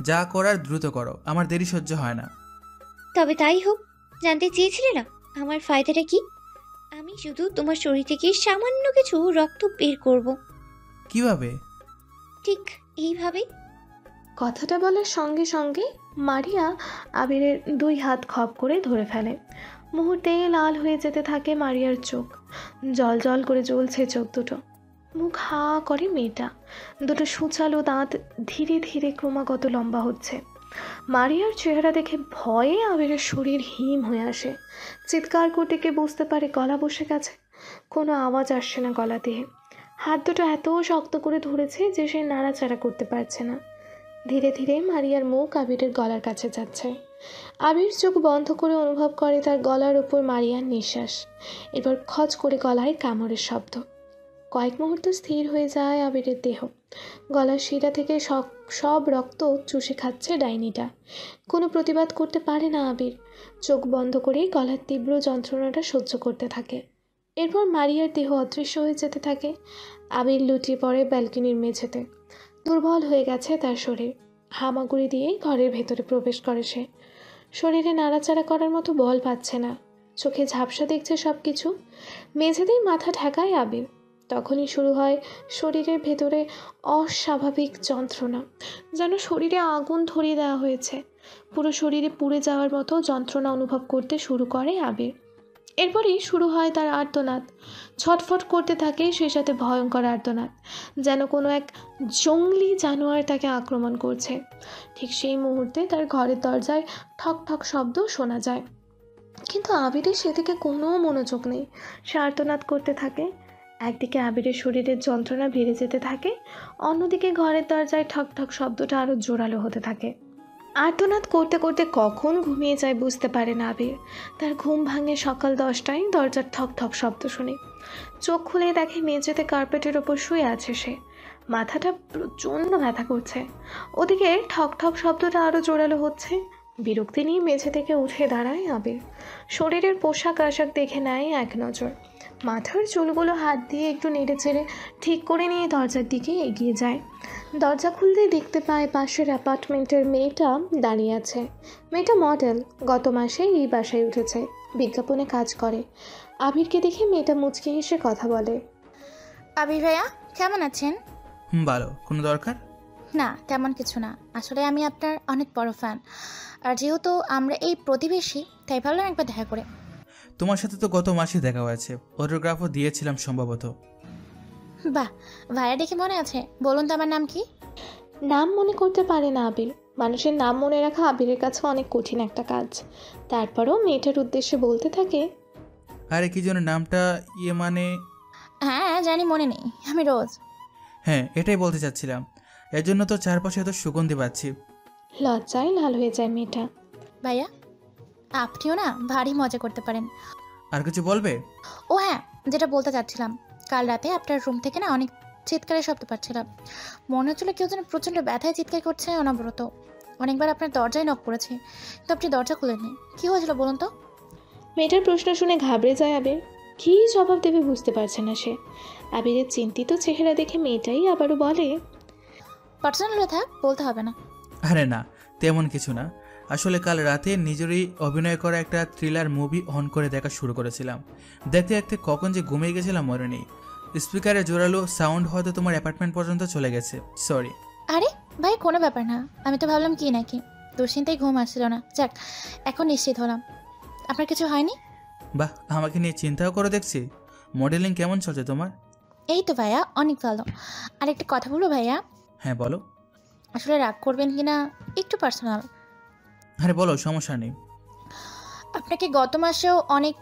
যা করার দ্রুত করো, আমার দেরি সহ্য হয় না। তবে তাই হোক, জানতে চেয়েছিলে না আমার ফায়দাটা কি? আমি শুধু তোমার শরীর থেকে সামান্য কিছু রক্ত বের করব। কিভাবে? ঠিক এইভাবে। কথাটা বলার সঙ্গে সঙ্গে মারিয়া আবিরের 2 হাত খপ করে ধরে ফেলে। মুহূর্তে লাল হয়ে যেতে থাকে মারিয়ার চোখ। জল জল করে জ্বলছে চোখ দুটো। মুখ হা করে মেয়েটা। দুটো সুচালো দাঁত ধীরে ধীরে ক্রমাগত লম্বা হচ্ছে। মারিয়ার চেহারা দেখে ভয়ে আবিরের শরীর হিম হয়ে আসে। চিৎকার করতে গিয়ে বুঝতে পারে গলা বসে গেছে। কোনো আওয়াজ আসছে না গলা দিয়ে। হাত দুটো এত শক্ত করে ধরেছে যে সে নাড়াচাড়া করতে পারছে না। ধীরে ধীরে মারিয়ার মুখ আবিরের গলার কাছে যাচ্ছে। আবির চোখ বন্ধ করে অনুভব করে তার গলার উপর মারিয়ার নিঃশ্বাস। এবার খচ করে গলায় কামড়ের শব্দ। কয়েক মুহূর্ত স্থির হয়ে যায় আবিরের দেহ। গলার শিরা থেকে সব রক্ত চুষে খাচ্ছে ডাইনিটা। কোনো প্রতিবাদ করতে পারে না আবির। চোখ বন্ধ করে গলার তীব্র যন্ত্রণাটা সহ্য করতে থাকে। এরপর মারিয়ার দেহ অদৃশ্য হয়ে যেতে থাকে। আবির লুটিয়ে পড়ে ব্যালকনির মেঝেতে। দুর্বল হয়ে গেছে তার শরীর। হামাগুড়ি দিয়ে ঘরের ভেতরে প্রবেশ করে সে। শরীরে নাড়াচাড়া করার মতো বল পাচ্ছে না। চোখে ঝাপসা দেখছে সব কিছু। মেঝেতেই মাথা ঠেকায় আবির। তখনই শুরু হয় শরীরের ভেতরে অস্বাভাবিক যন্ত্রণা, যেন শরীরে আগুন ধরিয়ে দেওয়া হয়েছে। পুরো শরীরে পুড়ে যাওয়ার মতো যন্ত্রণা অনুভব করতে শুরু করে আবির। এরপরেই শুরু হয় তার আর্তনাদ। ছটফট করতে থাকে, সেই সাথে ভয়ঙ্কর আর্তনাদ, যেন কোনো এক জঙ্গলি জানোয়ার তাকে আক্রমণ করছে। ঠিক সেই মুহূর্তে তার ঘরের দরজায় ঠক ঠক শব্দ শোনা যায়, কিন্তু আবিরের সেদিকে কোনো মনোযোগ নেই। সে আর্তনাদ করতে থাকে। একদিকে আবিরের শরীরের যন্ত্রণা বেড়ে যেতে থাকে, অন্যদিকে ঘরের দরজায় ঠক ঠক শব্দটা আরও জোরালো হতে থাকে। আর্তনাদ করতে করতে কখন ঘুমিয়ে যায় বুঝতে পারে না আবির। তার ঘুম ভাঙে সকাল 10টায় দরজার ঠক ঠক শব্দ শুনে। চোখ খুলে দেখে মেঝেতে কার্পেটের ওপর শুয়ে আছে সে। মাথাটা প্রচণ্ড ব্যথা করছে। ওদিকে ঠক ঠক শব্দটা আরও জোরালো হচ্ছে। বিরক্তি নিয়ে মেঝে থেকে উঠে দাঁড়ায় আবির। শরীরের পোশাক আশাক দেখে নেয় এক নজর। মাথার চুলগুলো হাত দিয়ে একটু নেড়ে চেড়ে ঠিক করে নিয়ে দরজার দিকে এগিয়ে যায়। দরজা খুলতেই দেখতে পায় পাশের অ্যাপার্টমেন্টের মেয়েটা দাঁড়িয়ে আছে। মেয়েটা মডেল, গত মাসে এই বাসায় উঠেছে, বিজ্ঞাপনে কাজ করে। আবিরকে দেখে মেয়েটা মুচকি হেসে কথা বলে। আবির ভাইয়া কেমন আছেন? ভালো। কোনো দরকার? না, তেমন কিছু না। আসলে আমি আপনার অনেক বড় ফ্যান, আর যেহেতু আমরা এই প্রতিবেশী তাই ভাবলাম একবার দেখা করে। তোমার সাথে তো গত মাসে দেখা হয়েছে, অটোগ্রাফও দিয়েছিলাম সম্ভবত। বাহ, ভাইয়া দেখে মনে আছে। বলুন তো আমার নাম কি? নাম মনে করতে পারে না আবির। মানুষের নাম মনে রাখা আবিরের কাছে অনেক কঠিন একটা কাজ। তারপরও মেয়েটার উদ্দেশ্যে বলতে থাকে, আরে কি যেন নামটা, মানে হ্যাঁ জানি, মনে নেই। আমি রোজ। হ্যাঁ, এটাই বলতে চাচ্ছিলাম। এর জন্য তো চারপাশে এত সুগন্ধি পাচ্ছি। লজ্জায় লাল হয়ে যায় মেয়েটা। ভাইয়া আপনিও না ভারী মজা করতে পারেন। আর কিছু বলবে? ও হ্যাঁ, যেটা বলতে চাচ্ছিলাম, কাল রাতে আপনার রুম থেকে না অনেক চিৎকারের শব্দ পাচ্ছিলাম। মনে হচ্ছিল কেউ যেন প্রচণ্ড ব্যথায় চিৎকার করছে অনবরত। অনেকবার আপনার দরজায় নক করেছি, কিন্তু আপনি দরজা খুলেননি। কী হয়েছিল বলুন তো? মেয়েটার প্রশ্ন শুনে ঘাবড়ে যায় আবির। কী জবাব দেবে বুঝতে পারছে না সে। আবিরের চিন্তিত চেহারা দেখে মেয়েটাই আবারও বলে, পার্সোনাল কথা বলতে হবে না। আরে না, তেমন কিছু না। আসলে কাল রাতে নিজেরই অভিনয় করা একটা থ্রিলার মুভি অন করে দেখা শুরু করেছিলাম। দেখতে দেখতে কখন যে ঘুমিয়ে গেছিলাম মনে নেই। স্পিকারে জোরালো সাউন্ড হয়তো তোমার অ্যাপার্টমেন্ট পর্যন্ত চলে গেছে, সরি। আরে ভাই, কোনো ব্যাপার না। আমি তো ভাবলাম কি নাকি, দুশ্চিন্তায় ঘুম আসছিল না। যাক, এখন নিশ্চিত হলাম। আপনার কিছু হয়নি? বাহ, আমাকে নিয়ে চিন্তাও করে দেখছি। মডেলিং কেমন চলছে তোমার? এই তো ভাইয়া, অনেক ভালো। আর একটা কথা বলবো ভাইয়া? হ্যাঁ বলো। আসলে রাগ করবেন কি না, একটু পার্সোনাল। আরে বলো, সমস্যা নেই। আপনাকে গত মাসেও অনেক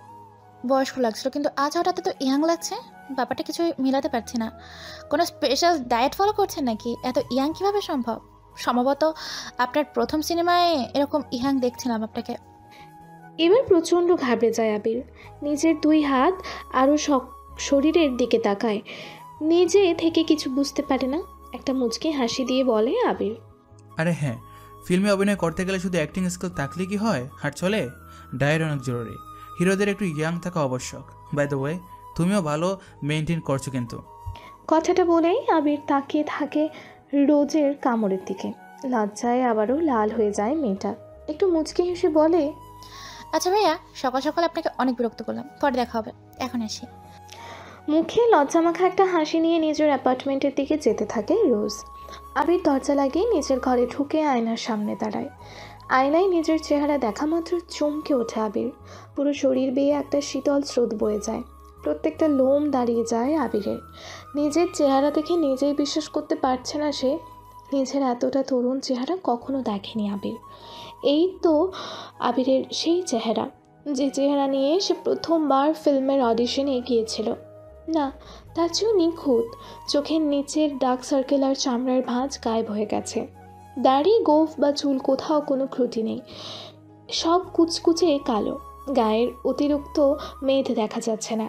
বয়স্ক লাগছিল, কিন্তু আজ হঠাৎ তো ইয়াং লাগছে। ব্যাপারটা কিছু মিলাতে পারছি না। কোনো স্পেশাল ডায়েট ফলো করছেন নাকি? এত ইয়াং কীভাবে সম্ভব? সম্ভবত আপনার প্রথম সিনেমায় এরকম ইয়াং দেখছিলাম আপনাকে। এবার প্রচণ্ড ঘাবড়ে যায় আবির। নিজের দুই হাত আরও শরীরের দিকে তাকায়। নিজে থেকে কিছু বুঝতে পারে না। একটা মুচকি হাসি দিয়ে বলে আবির, আরে হ্যাঁ, ফিল্মে অভিনয় করতে গেলে শুধু অ্যাক্টিং স্কিল থাকলে কি হয়? আর চলে, ডায়েট অনেক জরুরি। হিরোদের একটু ইয়াং থাকা আবশ্যক। বাই দ্য ওয়ে, তুমিও ভালো মেনটেন করছো কিন্তু। কথাটা বলেই আবির তাকিয়ে থাকে রোজের কামড়ের দিকে। লজ্জায় আবারও লাল হয়ে যায় মেয়েটা। একটু মুচকি হেসে বলে, আচ্ছা ভাইয়া, সকাল সকাল আপনাকে অনেক বিরক্ত করলাম, পরে দেখা হবে, এখন আসি। মুখে লজ্জামাখা একটা হাসি নিয়ে নিজের অ্যাপার্টমেন্টের দিকে যেতে থাকে রোজ। আবির দরজা লাগিয়ে নিজের ঘরে ঢুকে আয়নার সামনে দাঁড়ায়। আয়নায় নিজের চেহারা দেখা মাত্র চমকে ওঠে আবির। পুরো শরীর বেয়ে একটা শীতল স্রোত বয়ে যায়। প্রত্যেকটা লোম দাঁড়িয়ে যায় আবিরের। নিজের চেহারা দেখে নিজেই বিশ্বাস করতে পারছে না সে। নিজের এতটা তরুণ চেহারা কখনো দেখেনি আবির। এই তো আবিরের সেই চেহারা, যে চেহারা নিয়ে সে প্রথমবার ফিল্মের অডিশনে গিয়েছিল। না, তার চেয়েও নিখুঁত। চোখের নিচের ডার্ক সার্কেল আর চামড়ার ভাঁজ গায়েব হয়ে গেছে। দাড়ি, গোঁফ বা চুল কোথাও কোনো ত্রুটি নেই, সব কুচকুচে কালো। গায়ের অতিরিক্ত মেদ দেখা যাচ্ছে না,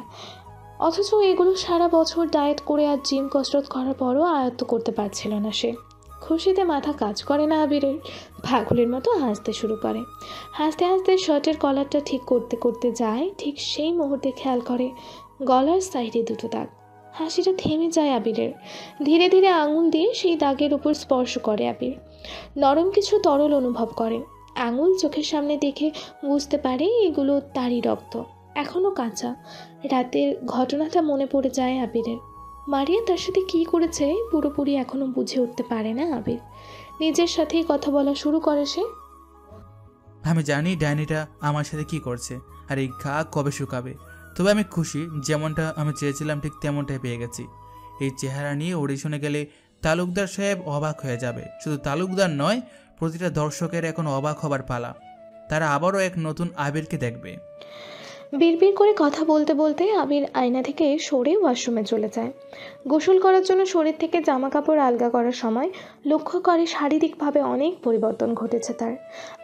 অথচ এগুলো সারা বছর ডায়েট করে আর জিম কসরত করার পরও আয়ত্ত করতে পারছিল না সে। খুশিতে মাথা কাজ করে না আবিরের। পাগলের মতো হাসতে শুরু করে। হাসতে হাসতে শার্টের কলারটা ঠিক করতে করতে যায়। ঠিক সেই মুহূর্তে খেয়াল করে গলার সাইডে দুটো দাগ। হাসিটা থেমে যায় আবিরের। ধীরে ধীরে আঙুল দিয়ে সেই দাগের উপর স্পর্শ করে আবির। নরম কিছু তরল অনুভব করে। আঙুল চোখের সামনে দেখে বুঝতে পারে এগুলো তারই রক্ত, এখনও কাঁচা। রাতের ঘটনাটা মনে পড়ে যায় আবিরের। মারিয়া তার সাথে কী করেছে পুরোপুরি এখনও বুঝে উঠতে পারে না আবির। নিজের সাথেই কথা বলা শুরু করে সে। আমি জানি ডাইনিটা আমার সাথে কি করছে আর এই ঘা কবে শুকাবে। তবে আমি খুশি, যেমনটা আমি চেয়েছিলাম ঠিক তেমনটাই পেয়ে গেছি। এই চেহারা নিয়ে অডিশনে গেলে তালুকদার সাহেব অবাক হয়ে যাবে। শুধু তালুকদার নয়, প্রতিটা দর্শকের এখন অবাক হবার পালা। তারা আবারও এক নতুন আবিরকে দেখবে। বিড়বিড় করে কথা বলতে বলতে আবির আয়না থেকে সরে ওয়াশরুমে চলে যায়। গোসল করার জন্য শরীর থেকে জামা কাপড় আলগা করার সময় লক্ষ্য করে শারীরিকভাবে অনেক পরিবর্তন ঘটেছে তার।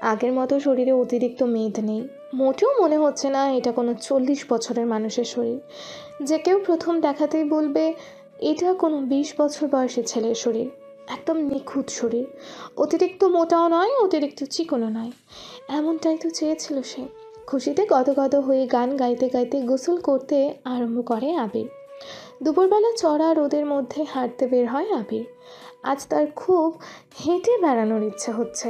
আগের মতো শরীরে অতিরিক্ত মেদ নেই। মোটেও মনে হচ্ছে না এটা কোনো 40 বছরের মানুষের শরীর। যে কেউ প্রথম দেখাতেই বলবে এটা কোনো 20 বছর বয়সের ছেলের শরীর। একদম নিখুঁত শরীর, অতিরিক্ত মোটাও নয়, অতিরিক্ত চিকনও নয়। এমনটাই তো চেয়েছিল সে। খুশিতে গদগদ হয়ে গান গাইতে গাইতে গোসল করতে আরম্ভ করে আবির। দুপুরবেলা চড়া রোদের মধ্যে হাঁটতে বের হয় আবির। আজ তার খুব হেঁটে বেড়ানোর ইচ্ছে হচ্ছে।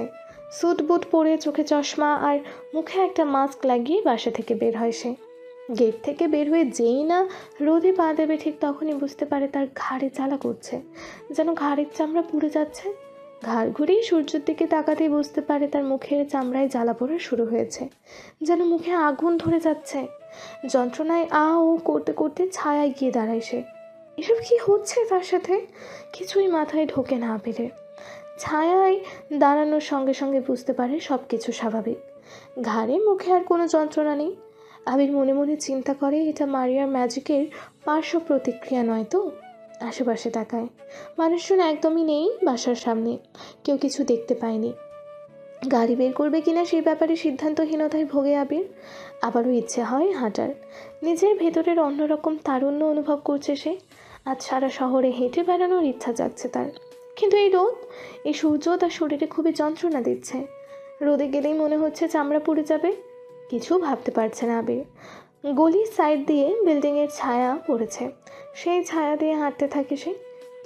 স্যুট বুট পরে, চোখে চশমা আর মুখে একটা মাস্ক লাগিয়ে বাসা থেকে বের হয় সে। গেট থেকে বের হয়ে যেই না রোদে পা দেবে ঠিক তখনই বুঝতে পারে তার ঘাড়ে জ্বালা করছে, যেন ঘাড়ের চামড়া পুড়ে যাচ্ছে। ঘাড় ঘুরিয়ে সূর্যের দিকে তাকাতেই বুঝতে পারে তার মুখের চামড়ায় জ্বালা পড়া শুরু হয়েছে, যেন মুখে আগুন ধরে যাচ্ছে। যন্ত্রণায় আ ও করতে করতে ছায়ায় গিয়ে দাঁড়ায় সে। এসব কি হচ্ছে তার সাথে? কিছুই মাথায় ঢোকে না আবিরের। ছায়ায় দাঁড়ানোর সঙ্গে সঙ্গে বুঝতে পারে সব কিছু স্বাভাবিক। ঘাড়ে মুখে আর কোনো যন্ত্রণা নেই। আবির মনে মনে চিন্তা করে এটা মারিয়ার ম্যাজিকের পার্শ্ব প্রতিক্রিয়া নয় তো। আশেপাশে তাকায়, মানুষজন একদমই নেই বাসার সামনে, কেউ কিছু দেখতে পায়নি। গাড়ি বের করবে কিনা সেই ব্যাপারে সিদ্ধান্তহীনতায় ভোগে আবির। আবারও ইচ্ছে হয় হাঁটার। নিজের ভেতরের অন্যরকম তারুণ্য অনুভব করছে সে। আজ সারা শহরে হেঁটে বেড়ানোর ইচ্ছা জাগছে তার। কিন্তু এই রোদ, এই সূর্য তার শরীরে খুবই যন্ত্রণা দিচ্ছে। রোদে গেলেই মনে হচ্ছে চামড়া পুড়ে যাবে। কিছু ভাবতে পারছে না আবির। গলির সাইড দিয়ে বিল্ডিংয়ের ছায়া পড়েছে, সেই ছায়া দিয়ে হাঁটতে থাকে সে।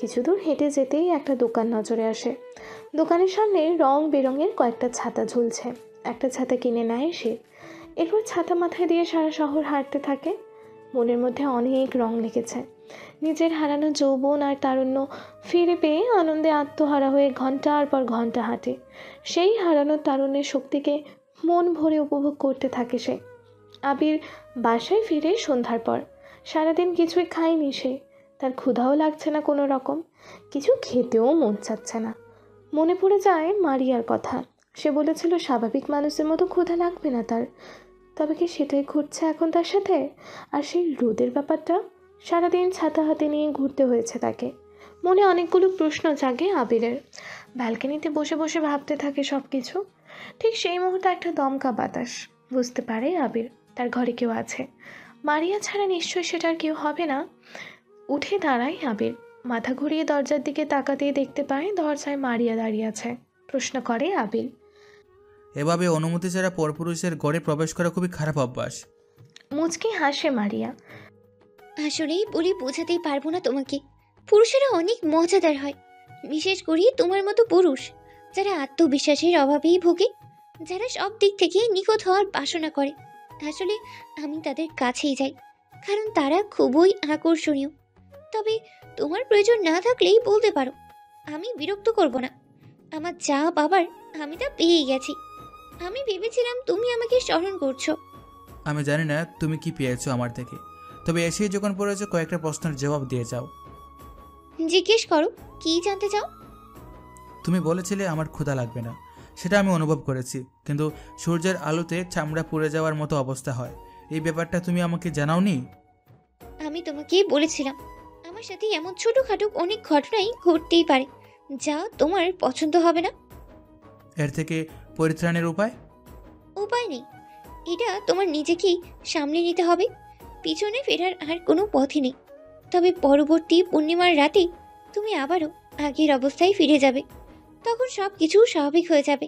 কিছু দূর হেঁটে যেতেই একটা দোকান নজরে আসে। দোকানের সামনে রং বেরঙের কয়েকটা ছাতা ঝুলছে। একটা ছাতা কিনে নেয় সে। এরপর ছাতা মাথায় দিয়ে সারা শহর হাঁটতে থাকে। মনের মধ্যে অনেক রং লেগেছে। নিজের হারানো যৌবন আর তারুণ্য ফিরে পেয়ে আনন্দে আত্মহারা হয়ে ঘন্টার পর ঘন্টা হাঁটে। সেই হারানো তারুণ্যের শক্তিকে মন ভরে উপভোগ করতে থাকে সে। আবির বাসায় ফিরে সন্ধ্যার পর। সারাদিন কিছুই খায়নি সে। তার ক্ষুধাও লাগছে না কোনো রকম, কিছু খেতেও মন চাচ্ছে না। মনে পড়ে যায় মারিয়ার কথা। সে বলেছিল স্বাভাবিক মানুষের মতো ক্ষুধা লাগবে না তার। তবে কি সেটাই ঘটছে এখন তার সাথে? আর সেই রোদের ব্যাপারটা, সারাদিন ছাতা হাতে নিয়ে ঘুরতে হয়েছে তাকে। মনে অনেকগুলো প্রশ্ন জাগে আবিরের। ব্যালকনিতে বসে বসে ভাবতে থাকে সব কিছু। ঠিক সেই মুহূর্তে একটা দমকা বাতাস। বুঝতে পারে আবির তার ঘরে কেউ আছে। মারিয়া ছাড়া নিশ্চয়ই সেটার কেউ হবে না। উঠে দাঁড়ায় আবির। মাথা ঘুরিয়ে দরজার দিকে তাকাতেই দেখতে পায় দরজায় মারিয়া দাঁড়িয়ে আছে। প্রশ্ন করে আবির। এভাবে অনুমতি ছাড়া পরপুরুষের ঘরে প্রবেশ করা খুবই খারাপ অভ্যাস। মুচকি হাসে মারিয়া। আসলেই বলি বোঝাতেই পারবো না তোমাকে, পুরুষেরা অনেক মজাদার হয়। বিশেষ করে তোমার মতো পুরুষ, যারা আত্মবিশ্বাসের অভাবেই ভোগে, যারা সব দিক থেকে নিখুঁত হওয়ার বাসনা করে। আসলে আমি তাদের কাছেই যাই, কারণ তারা খুবই আকর্ষণীয়। তবে তোমার প্রয়োজন না থাকলেই বলতে পারো, আমি বিরক্ত করব না। আমার যা পাবার আমি তা পেয়ে গেছি। আমি ভেবেছিলাম তুমি আমাকে স্মরণ করছো। আমি জানি না তুমি কি পেয়েছো আমার থেকে, তবে এসে যখন পড়েছো কয়েকটা প্রশ্নের জবাব দিয়ে যাও। জিজ্ঞেস করো, কি জানতে চাও? তুমি বলেছিলে আমার ক্ষুধা লাগবে না, সেটা আমি অনুভব করেছি, কিন্তু সূর্যের আলোতে চামড়া পুড়ে যাওয়ার মতো অবস্থা হয়, এই ব্যাপারটা তুমি আমাকে জানাওনি? আমি তোমাকে বলেছিলাম আমার সাথে এমন ছোটখাটো অনেক ঘটনাই ঘটতেই পারে যা তোমার পছন্দ হবে না। এর থেকে পরিত্রাণের উপায়? উপায় নেই, এটা তোমার নিজেকেই সামলে নিতে হবে। পিছনে ফেরার আর কোনো পথই নেই। তবে পরবর্তী পূর্ণিমার রাতে তুমি আবারও আগের অবস্থায় ফিরে যাবে। তখন সব কিছু স্বাভাবিক হয়ে যাবে।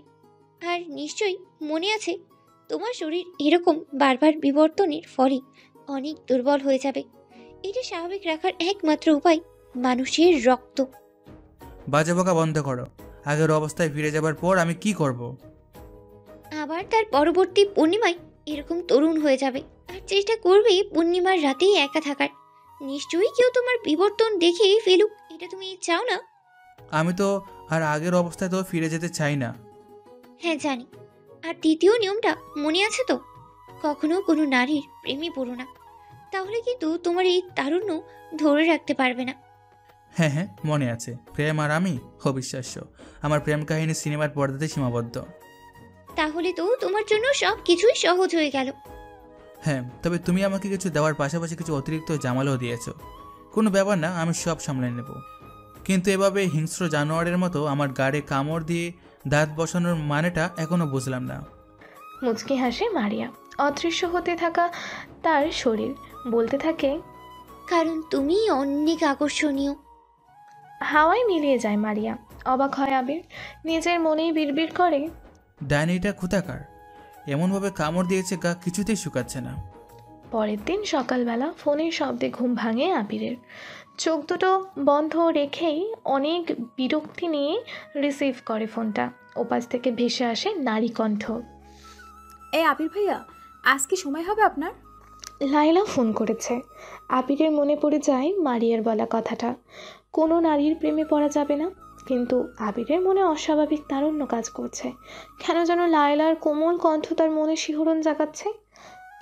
আর নিশ্চয়ই মনে আছে, তোমার শরীর এরকম বারবার বিবর্তনের ফলে অনেক দুর্বল হয়ে যাবে। এটা স্বাভাবিক রাখার একমাত্র উপায় মানুষের রক্ত। বাজে বকা বন্ধ করো। আগের অবস্থায় ফিরে যাবার পর আমি কি করব? আবার তার পরবর্তী পূর্ণিমায় এরকম তরুণ হয়ে যাবে আর চেষ্টা করবে পূর্ণিমার রাতেই একা থাকার। নিশ্চয়ই কেউ তোমার বিবর্তন দেখে ফেলুক, এটা তুমি চাও না। আমি তো আর আগের অবস্থায় তো ফিরে যেতে চাই না। হ্যাঁ জানি, আর দ্বিতীয় নিয়মটা মনে আছে তো? কখনো কোনো নারীর প্রেমে পড়ো না, তাহলে কিন্তু তোমার এই তারুণ্য ধরে রাখতে পারবে না। হ্যাঁ হ্যাঁ, মনে আছে। প্রেম আর আমি অবিশ্বাস্য। আমার প্রেম কাহিনী সিনেমার পর্দাতে সীমাবদ্ধ। তাহলে তো তোমার জন্য সব কিছুই সহজ হয়ে গেল। হ্যাঁ, তবে তুমি আমাকে কিছু দেওয়ার পাশাপাশি কিছু অতিরিক্ত জামালও দিয়েছো। কোনো ব্যাপার না, আমি সব সামলে নেব। কিন্তু এভাবে হিংস্র জানোয়ারের মতো আমার গাড়ে কামড় দিয়ে দাঁত বসানোর মানেটা এখনো বুঝলাম না। মুচকি হাসে মারিয়া। অদৃশ্য হতে থাকা তার শরীর বলতে থাকে, কারণ তুমি অনেক আকর্ষণীয়। হাওয়ায় মিলিয়ে যায় মারিয়া। অবাক হয় আবির, নিজের মনেই বিড়বিড় করে, ডাইনিটা কোথাকার, এমনভাবে কামড় দিয়েছে গা কিছুতেই শুকাচ্ছে না। পরের দিন সকালবেলা ফোনের শব্দে ঘুম ভাঙে আবিরের। চোখ দুটো বন্ধ রেখেই অনেক বিরক্তি নিয়ে রিসিভ করে ফোনটা। ওপাশ থেকে ভেসে আসে নারী কণ্ঠ। এই আবির ভাইয়া, আজ কি সময় হবে আপনার? লাইলা ফোন করেছে। আবিরের মনে পড়ে যায় মারিয়ার বলা কথাটা, কোনো নারীর প্রেমে পড়া যাবে না। কিন্তু আবিরের মনে অস্বাভাবিক তারুণ্য কাজ করছে। কেন যেন লায়লার কোমল কণ্ঠ তার মনে শিহরণ জাগাচ্ছে।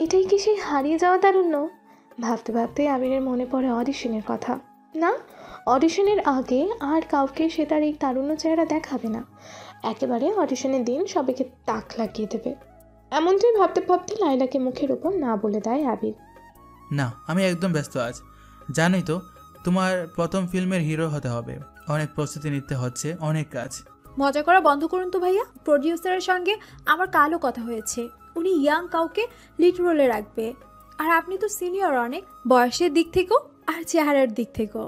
এটাই কি সেই হারিয়ে যাওয়া তারুণ্য? ভাবতে ভাবতে আবিরের মনে পড়ে অডিশনের কথা। না, অডিশনের আগে আর কাউকে সে তার এই তারুণ্য চেহারা দেখাবে না। একেবারে অডিশনের দিন সবাইকে তাক লাগিয়ে দেবে। এমনটাই ভাবতে ভাবতে লায়লাকে মুখের উপর না বলে দেয় আবির। না, আমি একদম ব্যস্ত আজ। জানোই তো, তোমার প্রথম ফিল্মের হিরো হতে হবে, অনেক প্রস্তুতি নিতে হচ্ছে, অনেক কাজ। মজা করা বন্ধ করুন তো ভাইয়া। প্রডিউসারের সঙ্গে আমার কালও কথা হয়েছে, উনি ইয়াং কাউকে লিড রোলে রাখবে। আর আপনি তো সিনিয়র অনেক, বয়সের দিক থেকেও আর চেহারার দিক থেকেও।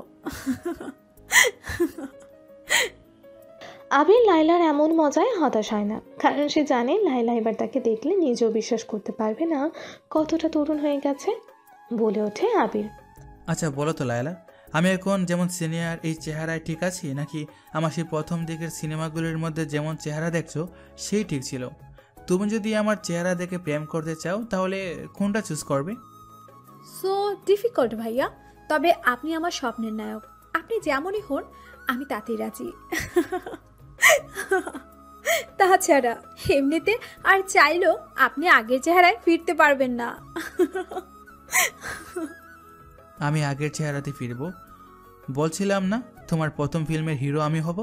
আবির লায়লার এমন মজায় হতাশ হয় না, কারণ সে জানে লায়লা এবার তাকে দেখলে নিজেও বিশ্বাস করতে পারবে না কতটা তরুণ হয়ে গেছে। বলে ওঠে আবির, আচ্ছা বলো তো লায়লা, আমি এখন যেমন সিনিয়র এই চেহারায় ঠিক আছি, নাকি আমার সেই প্রথম দিকের সিনেমাগুলির মধ্যে যেমন চেহারা দেখছো সেই ঠিক ছিল? তুমি যদি আমার চেহারা দেখে প্রেম করতে চাও তাহলে কোনটা চুজ করবে? সো ডিফিকাল্ট ভাইয়া, তবে আপনি আমার স্বপ্নের নায়ক। আপনি যেমনই হন আমি তাতেই রাজি। তাছাড়া এমনিতে আর চাইলেও আপনি আগের চেহারায় ফিরতে পারবেন না। আমি আগের চেহারাতে ফিরবো? বলছিলাম না তোমার প্রথম ফিল্মের হিরো আমি হব?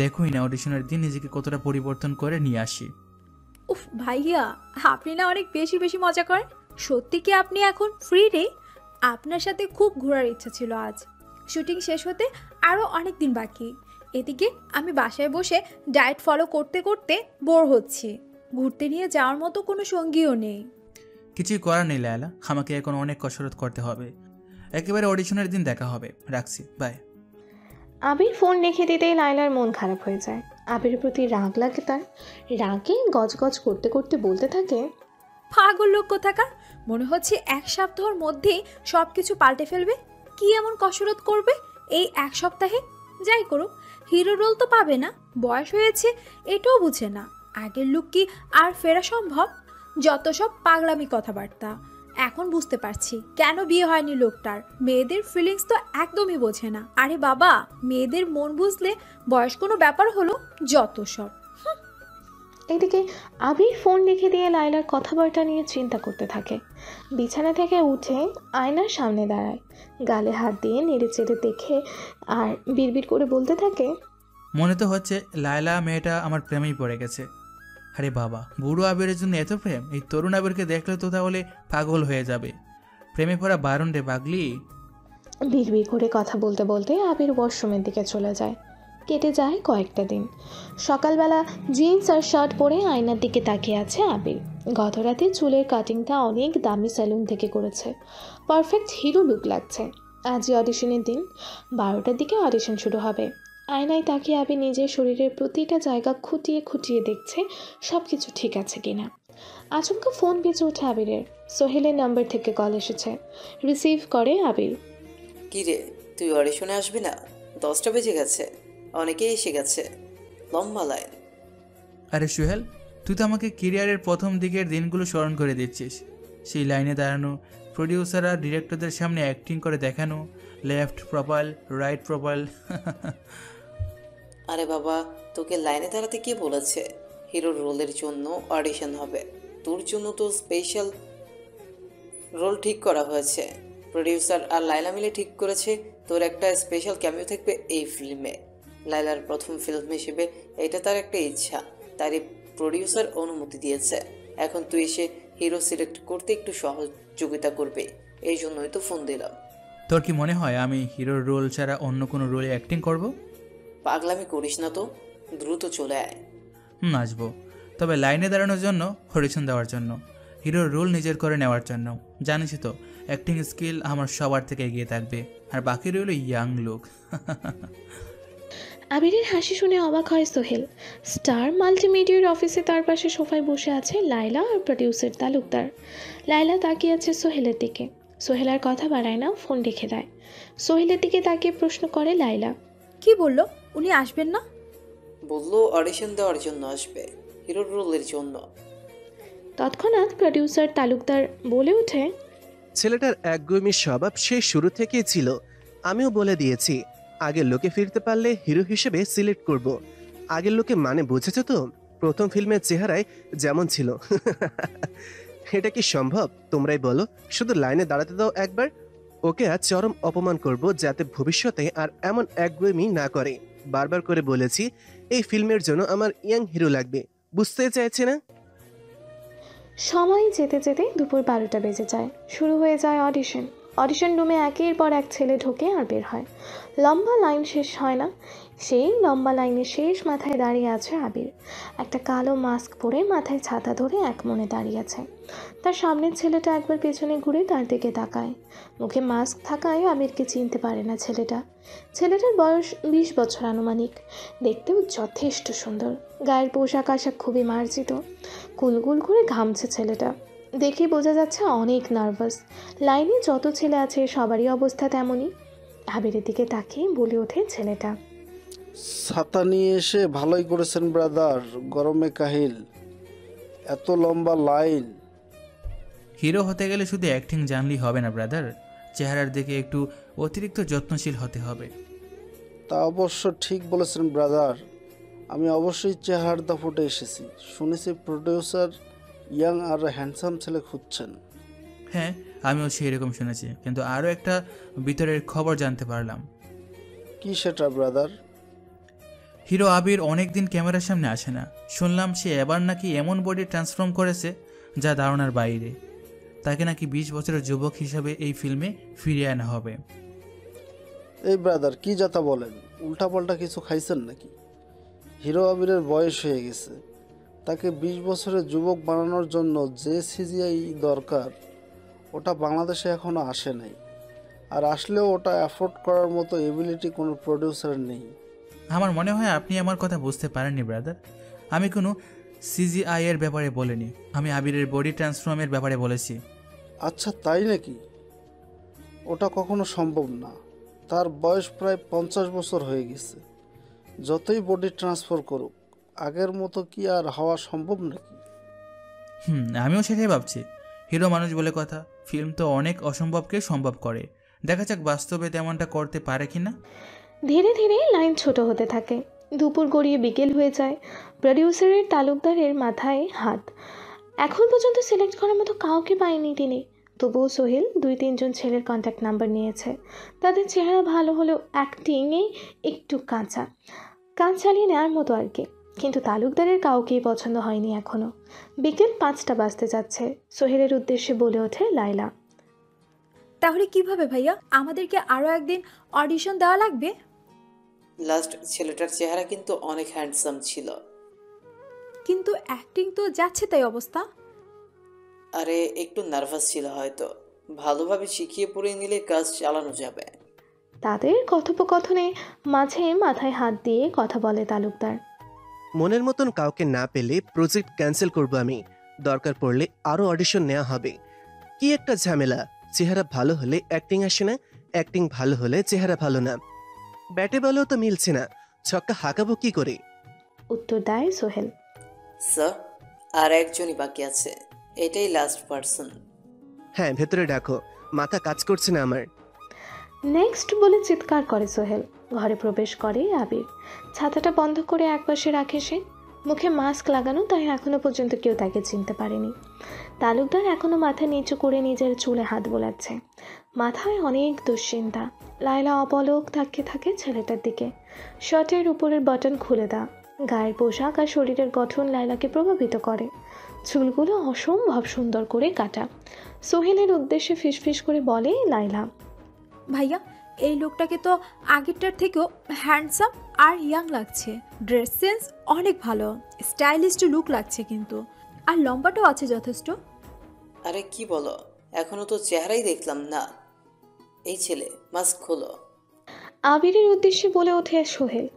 দেখোই না অডিশনের দিন নিজেকে কতটা পরিবর্তন করে নিয়ে আসি। উফ ভাইয়া, আপনি না অনেক বেশি বেশি মজা করেন। সত্যি কি আপনি এখন ফ্রি রে? আপনার সাথে খুব ঘোরার ইচ্ছা ছিল আজ। শুটিং শেষ হতে আরও অনেক দিন বাকি। এদিকে আমি বাসায় বসে ডায়েট ফলো করতে করতে বোর হচ্ছি। ঘুরতে নিয়ে যাওয়ার মতো কোনো সঙ্গীও নেই। কিছুই করার নেই লায়লা, আমাকে এখন অনেক কসরত করতে হবে। একেবারে অডিশনের দিন দেখা হবে, রাখছি, বাই। আবির ফোন রেখে দিতেই লায়লার মন খারাপ হয়ে যায়। আবিরের প্রতি রাগ লাগে তার। রাগে গজগজ করতে করতে বলতে থাকে, পাগল লোক কোথাকার, মনে হচ্ছে এক সপ্তাহের মধ্যেই সব কিছু পাল্টে ফেলবে। কি এমন কসরত করবে এই এক সপ্তাহে? যাই করুক, হিরো রোল তো পাবে না, বয়স হয়েছে এটাও বুঝে না। আগের লুক কি আর ফেরা সম্ভব? যত সব পাগলামি কথাবার্তা। এখন বুঝতে পারছি কেন বিয়ে হয়নি লোকটার। মেয়েদের ফিলিংস তো একদমই বোঝে না। আরে বাবা, মেয়েদের মন বুঝলে বয়স কোনো ব্যাপার হলো? যত সব। এদিকে আবির ফোন রেখে দিয়ে লায়লার কথাবার্তা নিয়ে চিন্তা করতে থাকে। বিছানা থেকে উঠে আয়নার সামনে দাঁড়ায়, গালে হাত দিয়ে নেড়ে চেড়ে দেখে আর বিড়বিড় করে বলতে থাকে, মনে তো হচ্ছে লায়লা মেয়েটা আমার প্রেমেই পড়ে গেছে। আরে বাবা, বুড়ো আবিরের জন্য এত প্রেম? এই তরুণ আবিরকে দেখলে তো তাহলে পাগল হয়ে যাবে। প্রেমে পড়া বারণ রে পাগলি। বিড়বিড় করে কথা বলতে বলতে আবির ওয়াশরুমের দিকে চলে যায়। কেটে যায় কয়েকটা দিন। সকালবেলা জিন্স আর শার্ট পরে আয়নার দিকে তাকিয়ে আছে আবির। গত রাতে চুলের কাটিংটা অনেক দামি সেলুন থেকে করেছে। পারফেক্ট হিরো লুক লাগছে। আজই অডিশনের দিন, 12টার দিকে অডিশন শুরু হবে। আয়নায় তাকিয়ে আবির নিজের শরীরের প্রতিটা জায়গা খুঁটিয়ে খুঁটিয়ে দেখছে সব কিছু ঠিক আছে কিনা। আচমকা ফোন বেজে ওঠে আবিরের। সোহেলের নাম্বার থেকে কল এসেছে। রিসিভ করে আবির। কি রে, তুই অডিশনে আসবি না? 10টা বেজে গেছে, অনেকেই এসে গেছে, লম্বা লাইন। আরে সোহেল, তুই তো আমাকে কেরিয়ারের প্রথম দিকের দিনগুলো স্মরণ করে দিচ্ছিস। সেই লাইনে দাঁড়ানো, প্রডিউসার আর ডিরেক্টরদের সামনে অ্যাক্টিং করে দেখানো, লেফট প্রোফাইল, রাইট প্রোফাইল। আরে বাবা, তোকে লাইনে দাঁড়াতে কে বলেছে? হিরোর রোলের জন্য অডিশন হবে। তোর জন্য তো স্পেশাল রোল ঠিক করা হয়েছে। প্রডিউসার আর লাইলা মিলে ঠিক করেছে তোর একটা স্পেশাল ক্যামিও থাকবে এই ফিল্মে। লাইলার প্রথম ফিল্ম হিসেবে এটা তার একটা ইচ্ছা, তারই প্রডিউসার অনুমতি দিয়েছে। এখন তুই এসে হিরো সিলেক্ট করতে একটু সহযোগিতা করবে, এই জন্যই তো ফোন দিলাম। তোর কি মনে হয় আমি হিরোর রোল ছাড়া অন্য কোনো রোলে অ্যাক্টিং করব? পাগলামি করিস না তো, দ্রুত চলে আয়। আসবো, তবে লাইনে দাঁড়ানোর জন্য, অডিশন দেওয়ার জন্য, হিরোর রোল নিজের করে নেওয়ার জন্য। জানিসই তো অ্যাক্টিং স্কিল আমার সবার থেকে এগিয়ে থাকবে, আর বাকি রইল ইয়াং লোক। আবিরের হাসি শুনে অবাক হয় সোহেল। স্টার মাল্টিমিডিয়ার অফিসে তার পাশে সোফায় বসে আছে লাইলা আর প্রডিউসার তালুকদার। লাইলা তাকিয়ে আছে সোহেলের দিকে। সোহেল আর কথা বাড়ায় না, ফোন রেখে দেয়। সোহেলের দিকে তাকিয়ে প্রশ্ন করে লাইলা, কি বললো? উনি আসবেন না? বললো অডিশন দেওয়ার জন্য আসবে, হিরোর রোলের জন্য। তৎক্ষণাৎ প্রডিউসার তালুকদার বলে ওঠে, ছেলেটার একগুঁয়েমি স্বভাব সেই শুরু থেকেই ছিল। আমিও বলে দিয়েছি, আগের লোকে ফিরতে পারলে হিরো হিসেবে সিলেক্ট করব। আগের লোকে মানে বুঝেছ তো? প্রথম ফিল্মের চেহারায় যেমন ছিল। এটা কি সম্ভব? তোমরাই বলো। শুধু লাইনে দাঁড়াতে দাও একবার। ওকে আজ চরম অপমান করব, যাতে ভবিষ্যতে আর এমন একগুঁয়েমি না করে। বারবার করে বলেছি এই ফিল্মের জন্য আমার ইয়াং হিরো লাগবে, বুঝতে চাইছে না? সময় যেতে যেতে দুপুর 12টা বেজে যায়। শুরু হয়ে যায় অডিশন। অডিশন রুমে একের পর এক ছেলে ঢোকে আর বের হয়। লম্বা লাইন শেষ হয় না। সেই লম্বা লাইনের শেষ মাথায় দাঁড়িয়ে আছে আবির। একটা কালো মাস্ক পরে মাথায় ছাতা ধরে এক মনে দাঁড়িয়ে আছে। তার সামনের ছেলেটা একবার পেছনে ঘুরে তার দিকে তাকায়। মুখে মাস্ক থাকায় আবিরকে চিনতে পারে না ছেলেটা। ছেলেটার বয়স 20 বছর আনুমানিক। দেখতেও যথেষ্ট সুন্দর। গায়ের পোশাক আশাক খুবই মার্জিত। কুলকুল করে ঘামছে ছেলেটা। দেখে বোঝা যাচ্ছে অনেক নার্ভাস। লাইনে যত ছেলে আছে সবারই অবস্থা তেমনই। আবিরের দিকে তাকিয়ে বলে ওঠে ছেলেটা, ছাতা নিয়ে এসে ভালোই করেছেন ব্রাদার, গরমে কাহিল। এত লম্বা লাইন। হিরো হতে গেলে শুধু অ্যাক্টিং জানলেই হবে না ব্রাদার, চেহারার দিকে একটু অতিরিক্ত যত্নশীল হতে হবে। তা অবশ্য ঠিক বলেছেন ব্রাদার। আমি অবশ্যই চেহারার দাপটে এসেছি। শুনেছি প্রডিউসার ইয়াং আর হ্যান্ডসাম ছেলে খুঁজছেন। হ্যাঁ, আমিও সেরকম শুনেছি, কিন্তু আরও একটা ভিতরের খবর জানতে পারলাম। কি সেটা ব্রাদার? হিরো আবির অনেক দিন ক্যামেরার সামনে আসে না। শুনলাম সে এবার নাকি এমন বডি ট্রান্সফর্ম করেছে যা ধারণার বাইরে। তাকে নাকি 20 বছরের যুবক হিসাবে এই ফিল্মে ফিরিয়ে আনা হবে। এই ব্রাদার কি যাতা বলেন? উল্টাপাল্টা কিছু খাইছেন নাকি? হিরো আবিরের বয়স হয়ে গেছে। তাকে 20 বছরের যুবক বানানোর জন্য যে সিজিআই দরকার ওটা বাংলাদেশে এখনো আসে নাই। আর আসলেও ওটা অ্যাফোর্ড করার মতো এবিলিটি কোনো প্রডিউসার নেই। আমার মনে হয় আপনি আমার কথা বুঝতে পারেননি ব্রাদার। আমি কোনো সিজিআই এর ব্যাপারে বলিনি, আমি আবিরের বডি ট্রান্সফর্মের ব্যাপারে বলেছি। আচ্ছা তাই নাকি? ওটা কখনো সম্ভব না। তার বয়স প্রায় 50 বছর হয়ে গেছে। যতই বডি ট্রান্সফার করুক আগের মতো কি আর হওয়া সম্ভব নাকি? আমিও সেটাই ভাবছি। হিরো মানুষ বলে কথা, ফিল্ম তো অনেক অসম্ভবকে সম্ভব করে। দেখা যাক বাস্তবে তেমনটা করতে পারে কিনা। ধীরে ধীরে লাইন ছোট হতে থাকে। দুপুর গড়িয়ে বিকেল হয়ে যায়। প্রডিউসারের তালুকদারের মাথায় হাত। এখন পর্যন্ত সিলেক্ট করার মতো কাউকে পায়নি তিনি। তবুও সোহেল 2-3 জন ছেলের কন্ট্যাক্ট নাম্বার নিয়েছে। তাদের চেহারা ভালো হলেও অ্যাক্টিংয়ে একটু কাঁচা চালিয়ে নেওয়ার মতো আর কি। কিন্তু তালুকদারের কাউকেই পছন্দ হয়নি এখনও। বিকেল 5টা বাজতে যাচ্ছে। সোহেলের উদ্দেশ্যে বলে ওঠে লাইলা, তাহলে কিভাবে ভাইয়া? আমাদেরকে আরও একদিন অডিশন দেওয়া লাগবে? লাস্ট ছেলেটার চেহারা কিন্তু অনেক হ্যান্ডসাম ছিল। কিন্তু অ্যাক্টিং তো যাচ্ছে তাই অবস্থা। আরে একটু নার্ভাস ছিল হয়তো। ভালোভাবে শিখিয়ে পড়িয়ে নিলে কাজ চালানো যাবে। তাদের কথোপকথনে মাঝে মাথায় হাত দিয়ে কথা বলে তালুকদার। মনের মতন কাউকে না পেলে প্রজেক্ট ক্যান্সেল করব আমি। দরকার পড়লে আরো অডিশন নেওয়া হবে। কি একটা ঝামেলা! চেহারা ভালো হলে অ্যাক্টিং আসে না, অ্যাক্টিং ভালো হলে চেহারা ভালো না। ব্যাটে বলেও তো মিলছে না, ছক্কা হাঁকাবো কি করে? উত্তর দেয় সোহেল। স্যার, আর একজনই বাকি আছে, এটাই লাস্ট পারসন। হ্যাঁ, ভেতরে ডাকো, মাথা কাজ করছে না আমার। নেক্সট বলে চিৎকার করে সোহেল। ঘরে প্রবেশ করে আবির। ছাতাটা বন্ধ করে একপাশে রাখে সে। মুখে মাস্ক লাগানো, তাই এখনো পর্যন্ত কেউ তাকে চিনতে পারেনি। তালুকদার এখনো মাথা নিচু করে নিজের চুলে হাত বোলাচ্ছে। মাথায় অনেক দুশ্চিন্তা। লায়লা অপলক তাকিয়ে থাকে ছেলেটার দিকে। শার্টের উপরের বাটন খুলে দেওয়া, গায়ের পোশাক আর শরীরের গঠন লায়লাকে প্রভাবিত করে। চুলগুলো অসম্ভব সুন্দর করে কাটা। সোহেলের উদ্দেশ্যে ফিসফিস করে বলে লায়লা, ভাইয়া এই লোকটাকে তো আগেরটার থেকেও হ্যান্ডসাম আর ইয়াং লাগছে। ড্রেস সেন্স অনেক ভালো, স্টাইলিশ লুক লাগছে কিন্তু, আর লম্বাটাও আছে যথেষ্ট। আরে কি বলো, এখনো তো চেহারাই দেখলাম না। এই ছেলে, মাস্ক খোলো। আবিরের উদ্দেশ্যে বলে ওঠে সোহেল।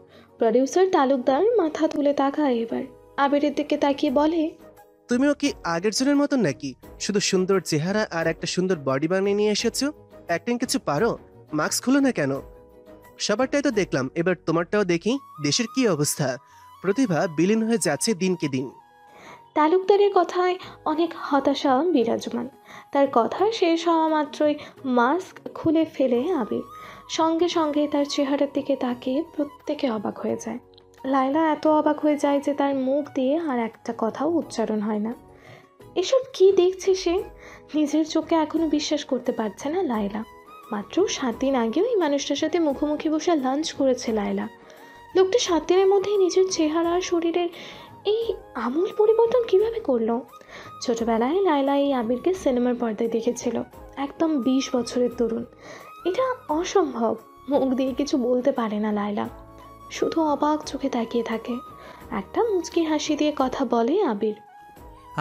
প্রডিউসার তালুকদার মাথা তুলে তাকায় এবার। আবিরের দিকে তাকিয়ে বলে, তুমিও কি আগের জনের মতন নাকি? শুধু সুন্দর চেহারা আর একটা সুন্দর বডি বানিয়ে নিয়ে এসেছো। অ্যাক্টিং কিছু পারো? মাস্ক খুলো না কেন? সবারটাই তো দেখলাম, এবার তোমারটাও দেখি। দেশের কি অবস্থা, প্রতিভা বিলীন হয়ে যাচ্ছে দিনকে দিন। তালুকদারের কথায় অনেক হতাশা বিরাজমান। তার কথা শেষ হওয়া মাত্রই মাস্ক খুলে ফেলে আবির। সঙ্গে সঙ্গে তার চেহারার দিকে তাকিয়ে প্রত্যেকে অবাক হয়ে যায়। লায়লা এত অবাক হয়ে যায় যে তার মুখ দিয়ে আর একটা কথাও উচ্চারণ হয় না। এসব কি দেখছে সে? নিজের চোখে এখনো বিশ্বাস করতে পারছে না লায়লা। মাত্র 7 দিন আগেও এই মানুষটার সাথে মুখোমুখি বসে লাঞ্চ করেছে লায়লা। লোকটা 7 দিনের মধ্যেই নিজের চেহারা আর শরীরের এই আমূল পরিবর্তন কিভাবে করলো? ছোটবেলায় লায়লা এই আবিরকে সিনেমার পর্দায় দেখেছিল, একদম 20 বছরের তরুণ। এটা অসম্ভব। মুখ দিয়ে কিছু বলতে পারে না লায়লা, শুধু অবাক চোখে তাকিয়ে থাকে। একটা মুচকি হাসি দিয়ে কথা বলে আবির,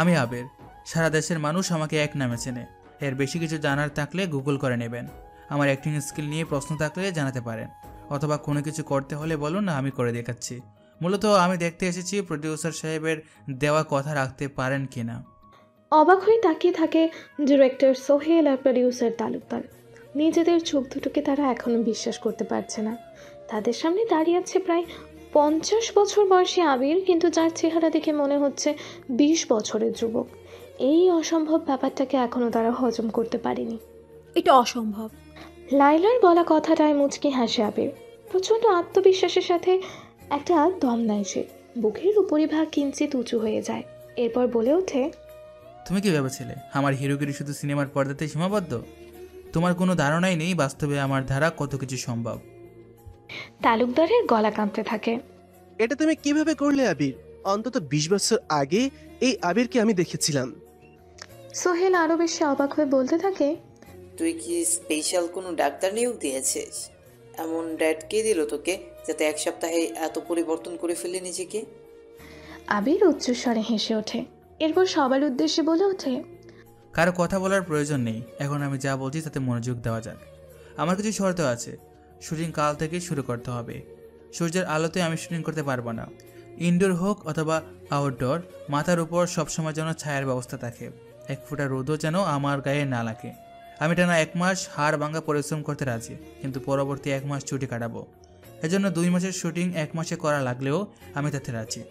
আমি আবির। সারা দেশের মানুষ আমাকে এক নামে চেনে। এর বেশি কিছু জানার থাকলে গুগল করে নেবেন। আমার অ্যাক্টিং স্কিল নিয়ে প্রশ্ন থাকলে জানাতে পারেন, অথবা কোনো কিছু করতে হলে বলুন না, আমি করে দেখাচ্ছি। মূলত আমি দেখতে এসেছি প্রডিউসার সাহেবের দেওয়া কথা রাখতে পারেন কিনা। অবাক হয়ে তাকিয়ে থাকে ডিরেক্টর সোহেল আর প্রডিউসার তালুকদার। নিজেদের চোখ দুটোকে তারা এখনো বিশ্বাস করতে পারছে না। তাদের সামনে দাঁড়িয়ে আছে প্রায় 50 বছর বয়সী আবির, কিন্তু যার চেহারা দেখে মনে হচ্ছে 20 বছরের যুবক। এই অসম্ভব ব্যাপারটাকে এখনো তারা হজম করতে পারেনি। এটা অসম্ভব। লায়লার বলা কথাটায় মুচকি হাসে আবির। প্রচণ্ড আত্মবিশ্বাসের সাথে একটা দম নেয় সে। বুকের উপরিভাগ কিঞ্চিত উঁচু হয়ে যায়। এরপর বলে ওঠে, তুমি কি ভেবেছিলে আমার হিরোগিরি শুধু সিনেমার পর্দাতেই সীমাবদ্ধ? তোমার কোনো ধারণাই নেই বাস্তবে আমার দ্বারা কত কিছু সম্ভব। তালুকদারের গলা কাঁপতে থাকে। এটা তুমি কিভাবে করলে আবির? অন্তত 20 বছর আগে এই আবিরকে আমি দেখেছিলাম। সোহেল আরো বেশি অবাক হয়ে বলতে থাকে, তুই কি স্পেশাল কোনো ডাক্তার নিয়োগ দিয়েছিস? এমন ডেট কে দিল তোকে যাতে 1 সপ্তাহে এত পরিবর্তন করে ফেলে নিজেকে? আবির উচ্চস্বরে হেসে ওঠে। এরপর সবার উদ্দেশ্যে বলে ওঠে, কারো কথা বলার প্রয়োজন নেই। এখন আমি যা বলছি তাতে মনোযোগ দেওয়া যাক। আমার কিছু শর্ত আছে। শুটিং কাল থেকেই শুরু করতে হবে। সূর্যের আলোতে আমি শুটিং করতে পারবো না। ইনডোর হোক অথবা আউটডোর, মাথার উপর সবসময় যেন ছায়ার ব্যবস্থা থাকে। 1 ফোঁটা রোদও যেন আমার গায়ে না লাগে। আমি টানা 1 মাস হাড় ভাঙা পরিশ্রম করতে রাজি, কিন্তু পরবর্তী 1 মাস ছুটি কাটাবো। এজন্য 2 মাসের শুটিং 1 মাসে করা লাগলেও আমি তাতে রাজি।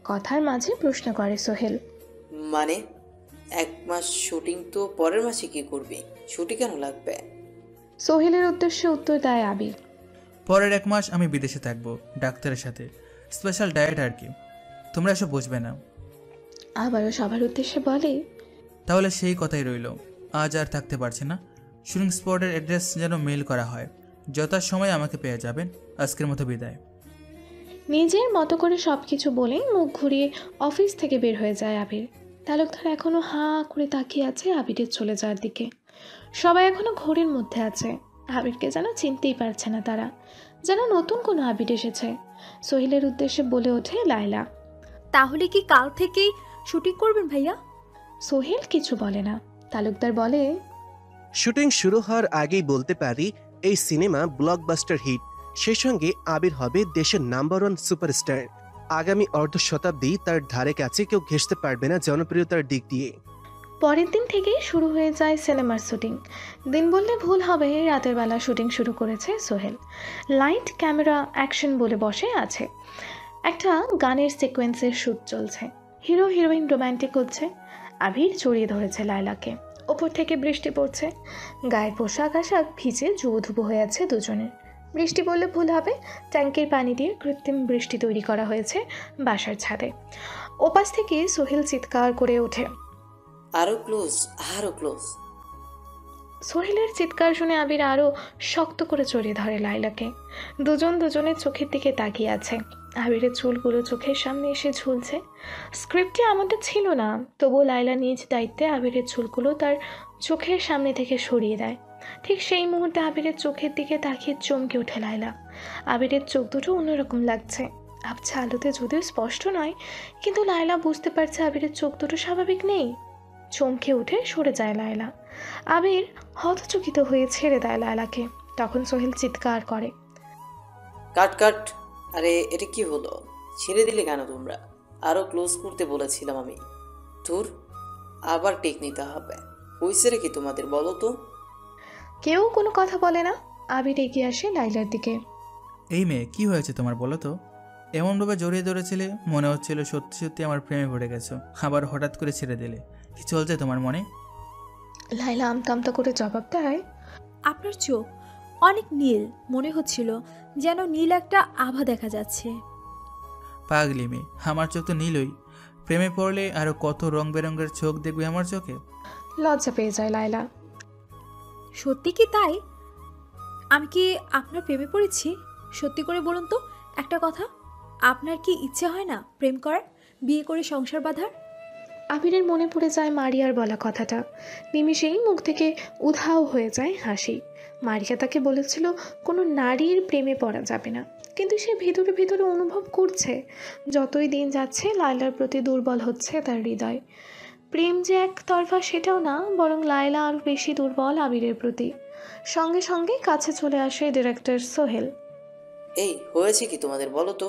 কথার মাঝে প্রশ্ন করে সোহেল, মানে 1 মাস শুটিং তো পরের মাসে কি করবি? ছুটি কেন লাগবে? সোহেলের উদ্দেশ্যে উত্তর দেয় আবির, পরের 1 মাস আমি বিদেশে থাকবো ডাক্তারের সাথে, স্পেশাল ডায়েট আর কি। তোমরা এসব বুঝবে না। আবারও সবার উদ্দেশ্যে বলে, তাহলে সেই কথাই রইল। আজ আর থাকতে পারছি না। শুটিং স্পটের অ্যাড্রেস যেন মেইল করা হয়। যথাসময়ে আমাকে পেয়ে যাবেন। আজকের মতো বিদায়। নিজের মতো করে সবকিছু বলে মুখ ঘুরিয়ে অফিস থেকে বের হয়ে যায় আবির। তালুকদার এখনো হাঁ করে তাকিয়ে আছে আবিরের চলে যাওয়ার দিকে। সবাই এখনো ঘোরের মধ্যে আছে। আবিরকে যেন চিনতেই পারছে না তারা, যেন নতুন কোনো আবির এসেছে। সোহেলের উদ্দেশ্যে বলে ওঠে লায়লা, তাহলে কি কাল থেকেই শুটিং করবেন ভাইয়া? সোহেল কিছু বলে না। তালুকদার বলে, শুটিং শুরু হওয়ার আগেই বলতে পারি এই সিনেমা ব্লকবাস্টার হিট। সেই সঙ্গে আবির হবে দেশের নাম্বার 1 সুপারস্টার। আগামী অর্ধ শতাব্দী তার ধারে কাছে কেউ ঘেঁষতে পারবে না জনপ্রিয়তার দিক দিয়ে। পরের দিন থেকেই শুরু হয়ে যায় সিনেমার শুটিং। দিন বললে ভুল হবে, রাতের বেলা শুটিং শুরু করেছে সোহেল। লাইট, ক্যামেরা, অ্যাকশন বলে বসে আছে। একটা গানের সিকোয়েন্সের শ্যুট চলছে। হিরো হিরোইন রোম্যান্টিক হচ্ছে। আবির জড়িয়ে ধরেছে লায়লাকে। ওপর থেকে বৃষ্টি পড়ছে। গায়ের পোশাক আশাক ভিজে জুবুধুবু হয়ে আছে দুজনের। বৃষ্টি বললে ভুল হবে, ট্যাঙ্কির পানি দিয়ে কৃত্রিম বৃষ্টি তৈরি করা হয়েছে বাসার ছাদে। ওপাশ থেকে সোহেল চিৎকার করে ওঠে। আরো ক্লোজ, আরো ক্লোজ। সোহেলের চিৎকার শুনে আবির আরও শক্ত করে জড়িয়ে ধরে লাইলাকে। দুজন দুজনের চোখের দিকে তাকিয়ে আছে। আবিরের চুলগুলো চোখের সামনে এসে ঝুলছে। স্ক্রিপ্টে এমনটা ছিল না, তবুও লাইলা নিজ দায়িত্বে আবিরের চুলগুলো তার চোখের সামনে থেকে সরিয়ে দেয়। ঠিক সেই মুহূর্তে আবিরের চোখের দিকে তাকিয়ে চমকে ওঠে লাইলা। আবিরের চোখ দুটো অন্যরকম লাগছে, আবছা আলোতে যদিও স্পষ্ট নয়, কিন্তু লাইলা বুঝতে পারছে আবিরের চোখ দুটো স্বাভাবিক নেই। চমকে উঠে সরে যায় লায়লা। আবির হতচকিত হয়ে ছেড়ে দেয় লায়লাকে। তখন সোহেল চিৎকার করে, কাট কাট! আরে এটা কি হলো? ছেড়ে দিলে কেন তোমরা? আরো ক্লোজ করতে বলেছিলাম আমি। ধুর, আবার টেক নিতে হবে। হইছে রে কি তোমাদের, বলো তো? কেউ কোনো কথা বলে না। আবির এগিয়ে আসে লাইলার দিকে। এই মেয়ে, কি হয়েছে তোমার বলো তো? এমনভাবে জড়িয়ে ধরেছিলে, মনে হচ্ছিল সত্যি সত্যি আমার প্রেমে পড়ে গেছো, আবার হঠাৎ করে ছেড়ে দিলে। কি চলছে তোমার মনে? লাইলা আমতা আমতা করে জবাব দেয়, আপনার চোখ অনেক নীল, মনে হচ্ছিল যেন নীল একটা আভা দেখা যাচ্ছে। পাগলি মেয়ে, আমার চোখ তো নীলই। প্রেমে পড়লে আরো কত রং বেরঙের চোখ দেখবে আমার চোখে। লজ্জা পেয়ে যায় লায়লা। সত্যি কি তাই? আমি কি আপনার প্রেমে পড়েছি? সত্যি করে বলুন তো একটা কথা, আপনার কি ইচ্ছে হয় না প্রেম করার, বিয়ে করে সংসার বাঁধার? আবিরের মনে পড়ে যায় মারিয়ার বলা কথাটা। নিমিষেই মুখ থেকে উধাও হয়ে যায় হাসি। মারিয়া তাকে বলেছিল কোনো নারীর প্রেমে পড়া যাবে না, কিন্তু সে ভিতরে ভিতরে অনুভব করছে যতই দিন যাচ্ছে লায়লার প্রতি দুর্বল হচ্ছে তার হৃদয়। প্রেম যে একতরফা সেটাও না, বরং লায়লা আরও বেশি দুর্বল আবিরের প্রতি। সঙ্গে সঙ্গে কাছে চলে আসে ডিরেক্টর সোহেল। এই হয়েছে কি তোমাদের বলো তো?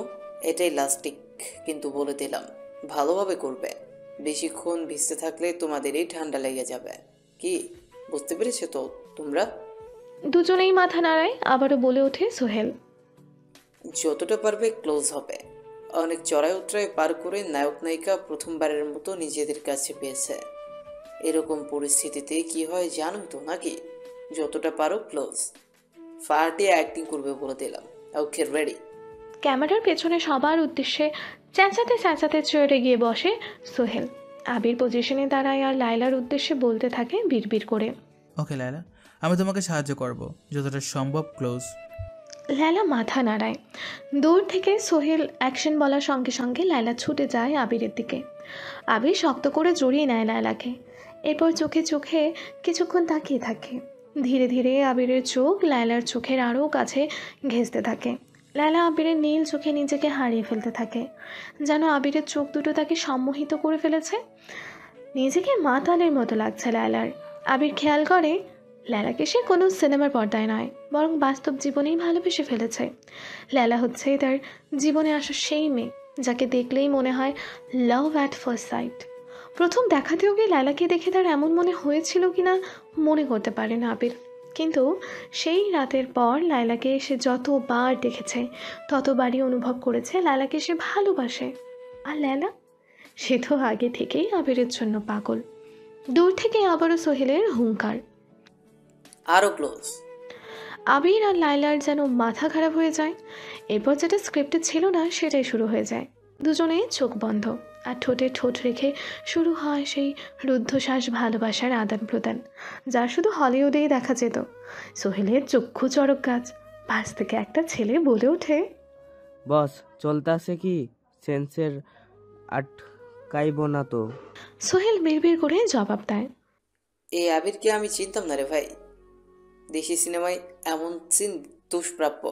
এটাই লাস্টিক, কিন্তু বলে দিলাম ভালোভাবে করবে। বেশিক্ষণ ভিজতে থাকলে তোমাদেরই ঠান্ডা লেগে যাবে। কি বুঝতে পেরেছো তো তোমরা? দুজনেই মাথা নাড়ায়। আবারও বলে ওঠে সোহেল, যতটা পারবে ক্লোজ হবে। অনেক চড়াই উতরাই পার করে নায়ক নায়িকা প্রথমবারের মতো নিজেদের কাছে পেয়েছে। এরকম পরিস্থিতিতে কি হয় জানো তো নাকি? যতটা পারো ক্লোজ। ফাটিয়ে অ্যাক্টিং করবে বলে দিলাম। ওকে, রেডি? ক্যামেরার পেছনে সবার উদ্দেশ্যে চেঁচাতে চেঁচাতে চেয়ারে গিয়ে বসে সোহেল। আবির পজিশনে দাঁড়ায় আর লায়লার উদ্দেশ্যে বলতে থাকে বিড়বিড় করে, ওকে লায়লা, আমি তোমাকে সাহায্য করব, যতটা সম্ভব ক্লোজ। লায়লা মাথা নাড়ায়। দূর থেকে সোহেল অ্যাকশন বলার সঙ্গে সঙ্গে লায়লা ছুটে যায় আবিরের দিকে। আবির শক্ত করে জড়িয়ে নেয় লায়লাকে। এরপর চোখে চোখে কিছুক্ষণ তাকিয়ে থাকে। ধীরে ধীরে আবিরের চোখ লায়লার চোখের আরও কাছে ঘেঁষতে থাকে। লায়লা আবিরের নীল চোখে নিজেকে হারিয়ে ফেলতে থাকে, যেন আবিরের চোখ দুটো তাকে সম্মোহিত করে ফেলেছে। নিজেকে মাতালের মতো লাগছে লায়লার। আবির খেয়াল করে লায়লাকে সে কোনো সিনেমার পর্দায় নয়, বরং বাস্তব জীবনেই ভালোবেসে ফেলেছে। লায়লা হচ্ছে তার জীবনে আসা সেই মেয়ে যাকে দেখলেই মনে হয় লাভ অ্যাট ফার্স্ট সাইট। প্রথম দেখাতেও কি লায়লাকে দেখে তার এমন মনে হয়েছিল কিনা মনে করতে পারে না আবির, কিন্তু সেই রাতের পর লায়লাকে সে যতবার দেখেছে ততবারই অনুভব করেছে লায়লাকে সে ভালোবাসে। আর লায়লা, সে তো আগে থেকেই আবিরের জন্য পাগল। দূর থেকে আবারও সোহেলের হুঙ্কার, আরো ক্লোজ। আবির আর লায়লার যেন মাথা খারাপ হয়ে যায়। এরপর যেটা স্ক্রিপ্টে ছিল না সেটাই শুরু হয়ে যায়। দুজনে চোখ বন্ধ আর ঠোঁটে ঠোঁট রেখে শুরু হয় সেই রুদ্ধশ্বাস ভালোবাসার আদান প্রদান, যা শুধু হলিউডেই দেখা যেত। সোহেলের চক্ষু চড়ক গাছ। পাশ থেকে একটা ছেলে বলে ওঠে, বস চলতেছে কি? সেন্সের আটকাইব না তো? সোহেল বিড়বিড় করে জবাব দেয়, এই আবিরকে আমি চিনতাম না রে ভাই। দেশি সিনেমায় এমন সিন দুষ্প্রাপ্য।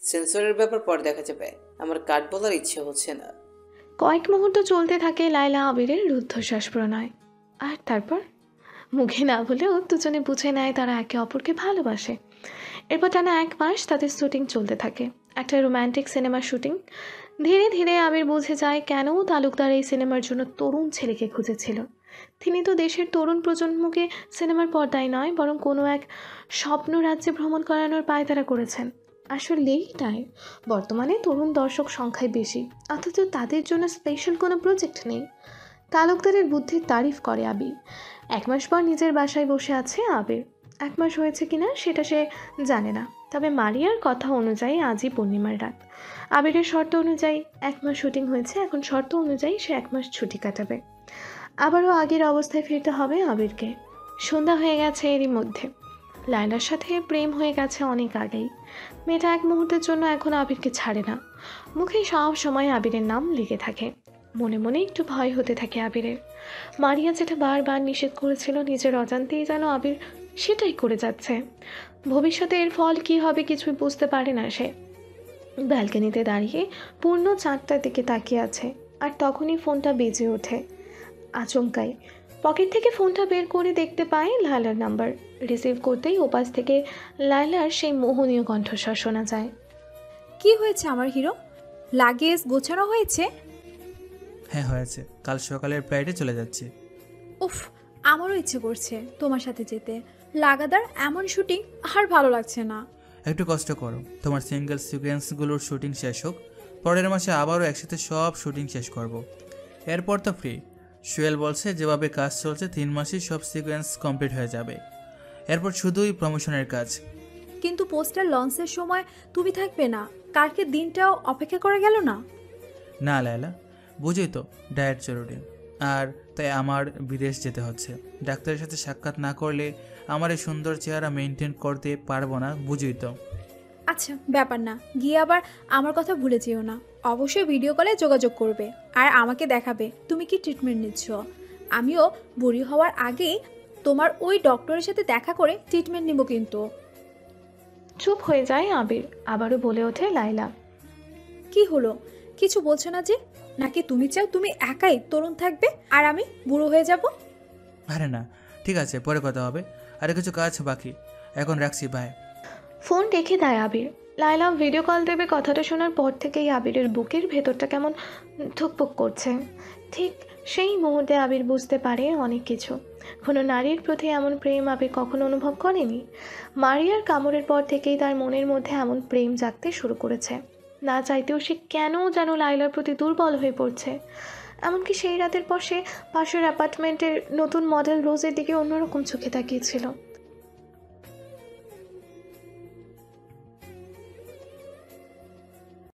সেন্সরের ব্যাপার পর দেখা যাবে। আমার কাট বলার ইচ্ছে হচ্ছে না। কয়েক মুহূর্ত চলতে থাকে লায়লা আবিরের রুদ্ধশ্বাস প্রণয়। আর তারপর মুখে না বলেও দুজনে বুঝে নেয় তারা একে অপরকে ভালোবাসে। এরপর টানা 1 মাস তাদের শুটিং চলতে থাকে, একটা রোম্যান্টিক সিনেমার শুটিং। ধীরে ধীরে আবির বুঝে যায় কেন তালুকদার এই সিনেমার জন্য তরুণ ছেলেকে খুঁজেছিল। তিনি তো দেশের তরুণ প্রজন্মকে সিনেমার পর্দায় নয়, বরং কোনো এক স্বপ্ন রাজ্যে ভ্রমণ করানোর পায়তারা করেছেন। আসলেই তাই, বর্তমানে তরুণ দর্শক সংখ্যায় বেশি, অথচ তাদের জন্য স্পেশাল কোনো প্রজেক্ট নেই। তালুকদারের বুদ্ধির তারিফ করে আবির। 1 মাস পর নিজের বাসায় বসে আছে আবির। 1 মাস হয়েছে কিনা সেটা সে জানে না, তবে মারিয়ার কথা অনুযায়ী আজই পূর্ণিমার রাত। আবিরের শর্ত অনুযায়ী 1 মাস শুটিং হয়েছে, এখন শর্ত অনুযায়ী সে 1 মাস ছুটি কাটাবে। আবারও আগের অবস্থায় ফিরতে হবে আবিরকে। সন্ধ্যা হয়ে গেছে এরই মধ্যে। লায়লার সাথে প্রেম হয়ে গেছে অনেক আগেই। মেয়েটা এক মুহূর্তের জন্য এখন আবিরকে ছাড়ে না। মুখে সব সময় আবিরের নাম লেগে থাকে। মনে মনে একটু ভয় হতে থাকে আবিরের। মারিয়া যেটা বারবার নিষেধ করেছিল নিজের অজান্তেই যেন আবির সেটাই করে যাচ্ছে। ভবিষ্যতে এর ফল কি হবে কিছুই বুঝতে পারে না সে। ব্যালকনিতে দাঁড়িয়ে পূর্ণ 4টার দিকে তাকিয়ে আছে, আর তখনই ফোনটা বেজে ওঠে। আচমকাই পকেট থেকে ফোনটা বের করে দেখতে পায় লায়লার নাম্বার। রিসিভ করতেই ওপাশ থেকে লায়লার সেই মোহনীয় কণ্ঠস্বর শোনা যায়। কি হয়েছে আমার হিরো? লাগেজ গোছানো হয়েছে? হ্যাঁ হয়েছে, কাল সকালের ফ্লাইটে চলে যাচ্ছি। উফ, আমারও ইচ্ছে করছে তোমার সাথে যেতে। লাগাতার এমন শুটিং আর ভালো লাগছে না। একটু কষ্ট করো, তোমার সিঙ্গেল সিকোয়েন্সগুলোর শুটিং শেষ হোক, পরের মাসে আবারও একসাথে সব শুটিং শেষ করব। এরপর তো ফ্রি। সোহেল বলছে যেভাবে কাজ চলছে 3 মাসেই সব সিকোয়েন্স কমপ্লিট হয়ে যাবে, এরপর শুধুই প্রমোশনের কাজ। কিন্তু পোস্টার লঞ্চের সময় তুমি থাকবে না, কালকে দিনটাও অপেক্ষা করা গেল না। না লায়লা, বুঝই তো ডায়েট জরুরি, আর তাই আমার বিদেশ যেতে হচ্ছে। ডাক্তারের সাথে সাক্ষাৎ না করলে আমার এই সুন্দর চেহারা মেনটেন করতে পারবো না, বুঝই তো। আচ্ছা, ব্যাপার না, গিয়ে আবার আমার কথা ভুলে যেও না। অবশ্যই ভিডিও কলে যোগাযোগ করবে আর আমাকে দেখাবে তুমি কি ট্রিটমেন্ট নিচ্ছ। আমিও বুড়ি হওয়ার আগেই তোমার ওই ডক্টরের সাথে দেখা করে ট্রিটমেন্ট নিব কিন্তু। চুপ হয়ে যায় আবির। আবারও বলে ওঠে লায়লা। কি হলো, কিছু বলছো না যে? নাকি তুমি চাও তুমি একাই তরুণ থাকবে আর আমি বুড়ো হয়ে যাব? আরে না, ঠিক আছে, পরে কথা হবে, আরে কিছু কাজ বাকি, এখন রাখছি, বাই। ফোন রেখে দেয় আবির। লায়লা ভিডিও কল দেবে কথাটা শোনার পর থেকেই আবিরের বুকের ভেতরটা কেমন ধুকপুক করছে। ঠিক সেই মুহূর্তে আবির বুঝতে পারে অনেক কিছু। কোনো নারীর প্রতি এমন প্রেম আবির কখনো অনুভব করেনি। মারিয়ার কামড়ের পর থেকেই তার মনের মধ্যে এমন প্রেম জাগতে শুরু করেছে। না চাইতেও সে কেন যেন লায়লার প্রতি দুর্বল হয়ে পড়ছে। এমনকি সেই রাতের পর সে পাশের অ্যাপার্টমেন্টের নতুন মডেল রোজের দিকে অন্যরকম চোখে তাকিয়েছিল।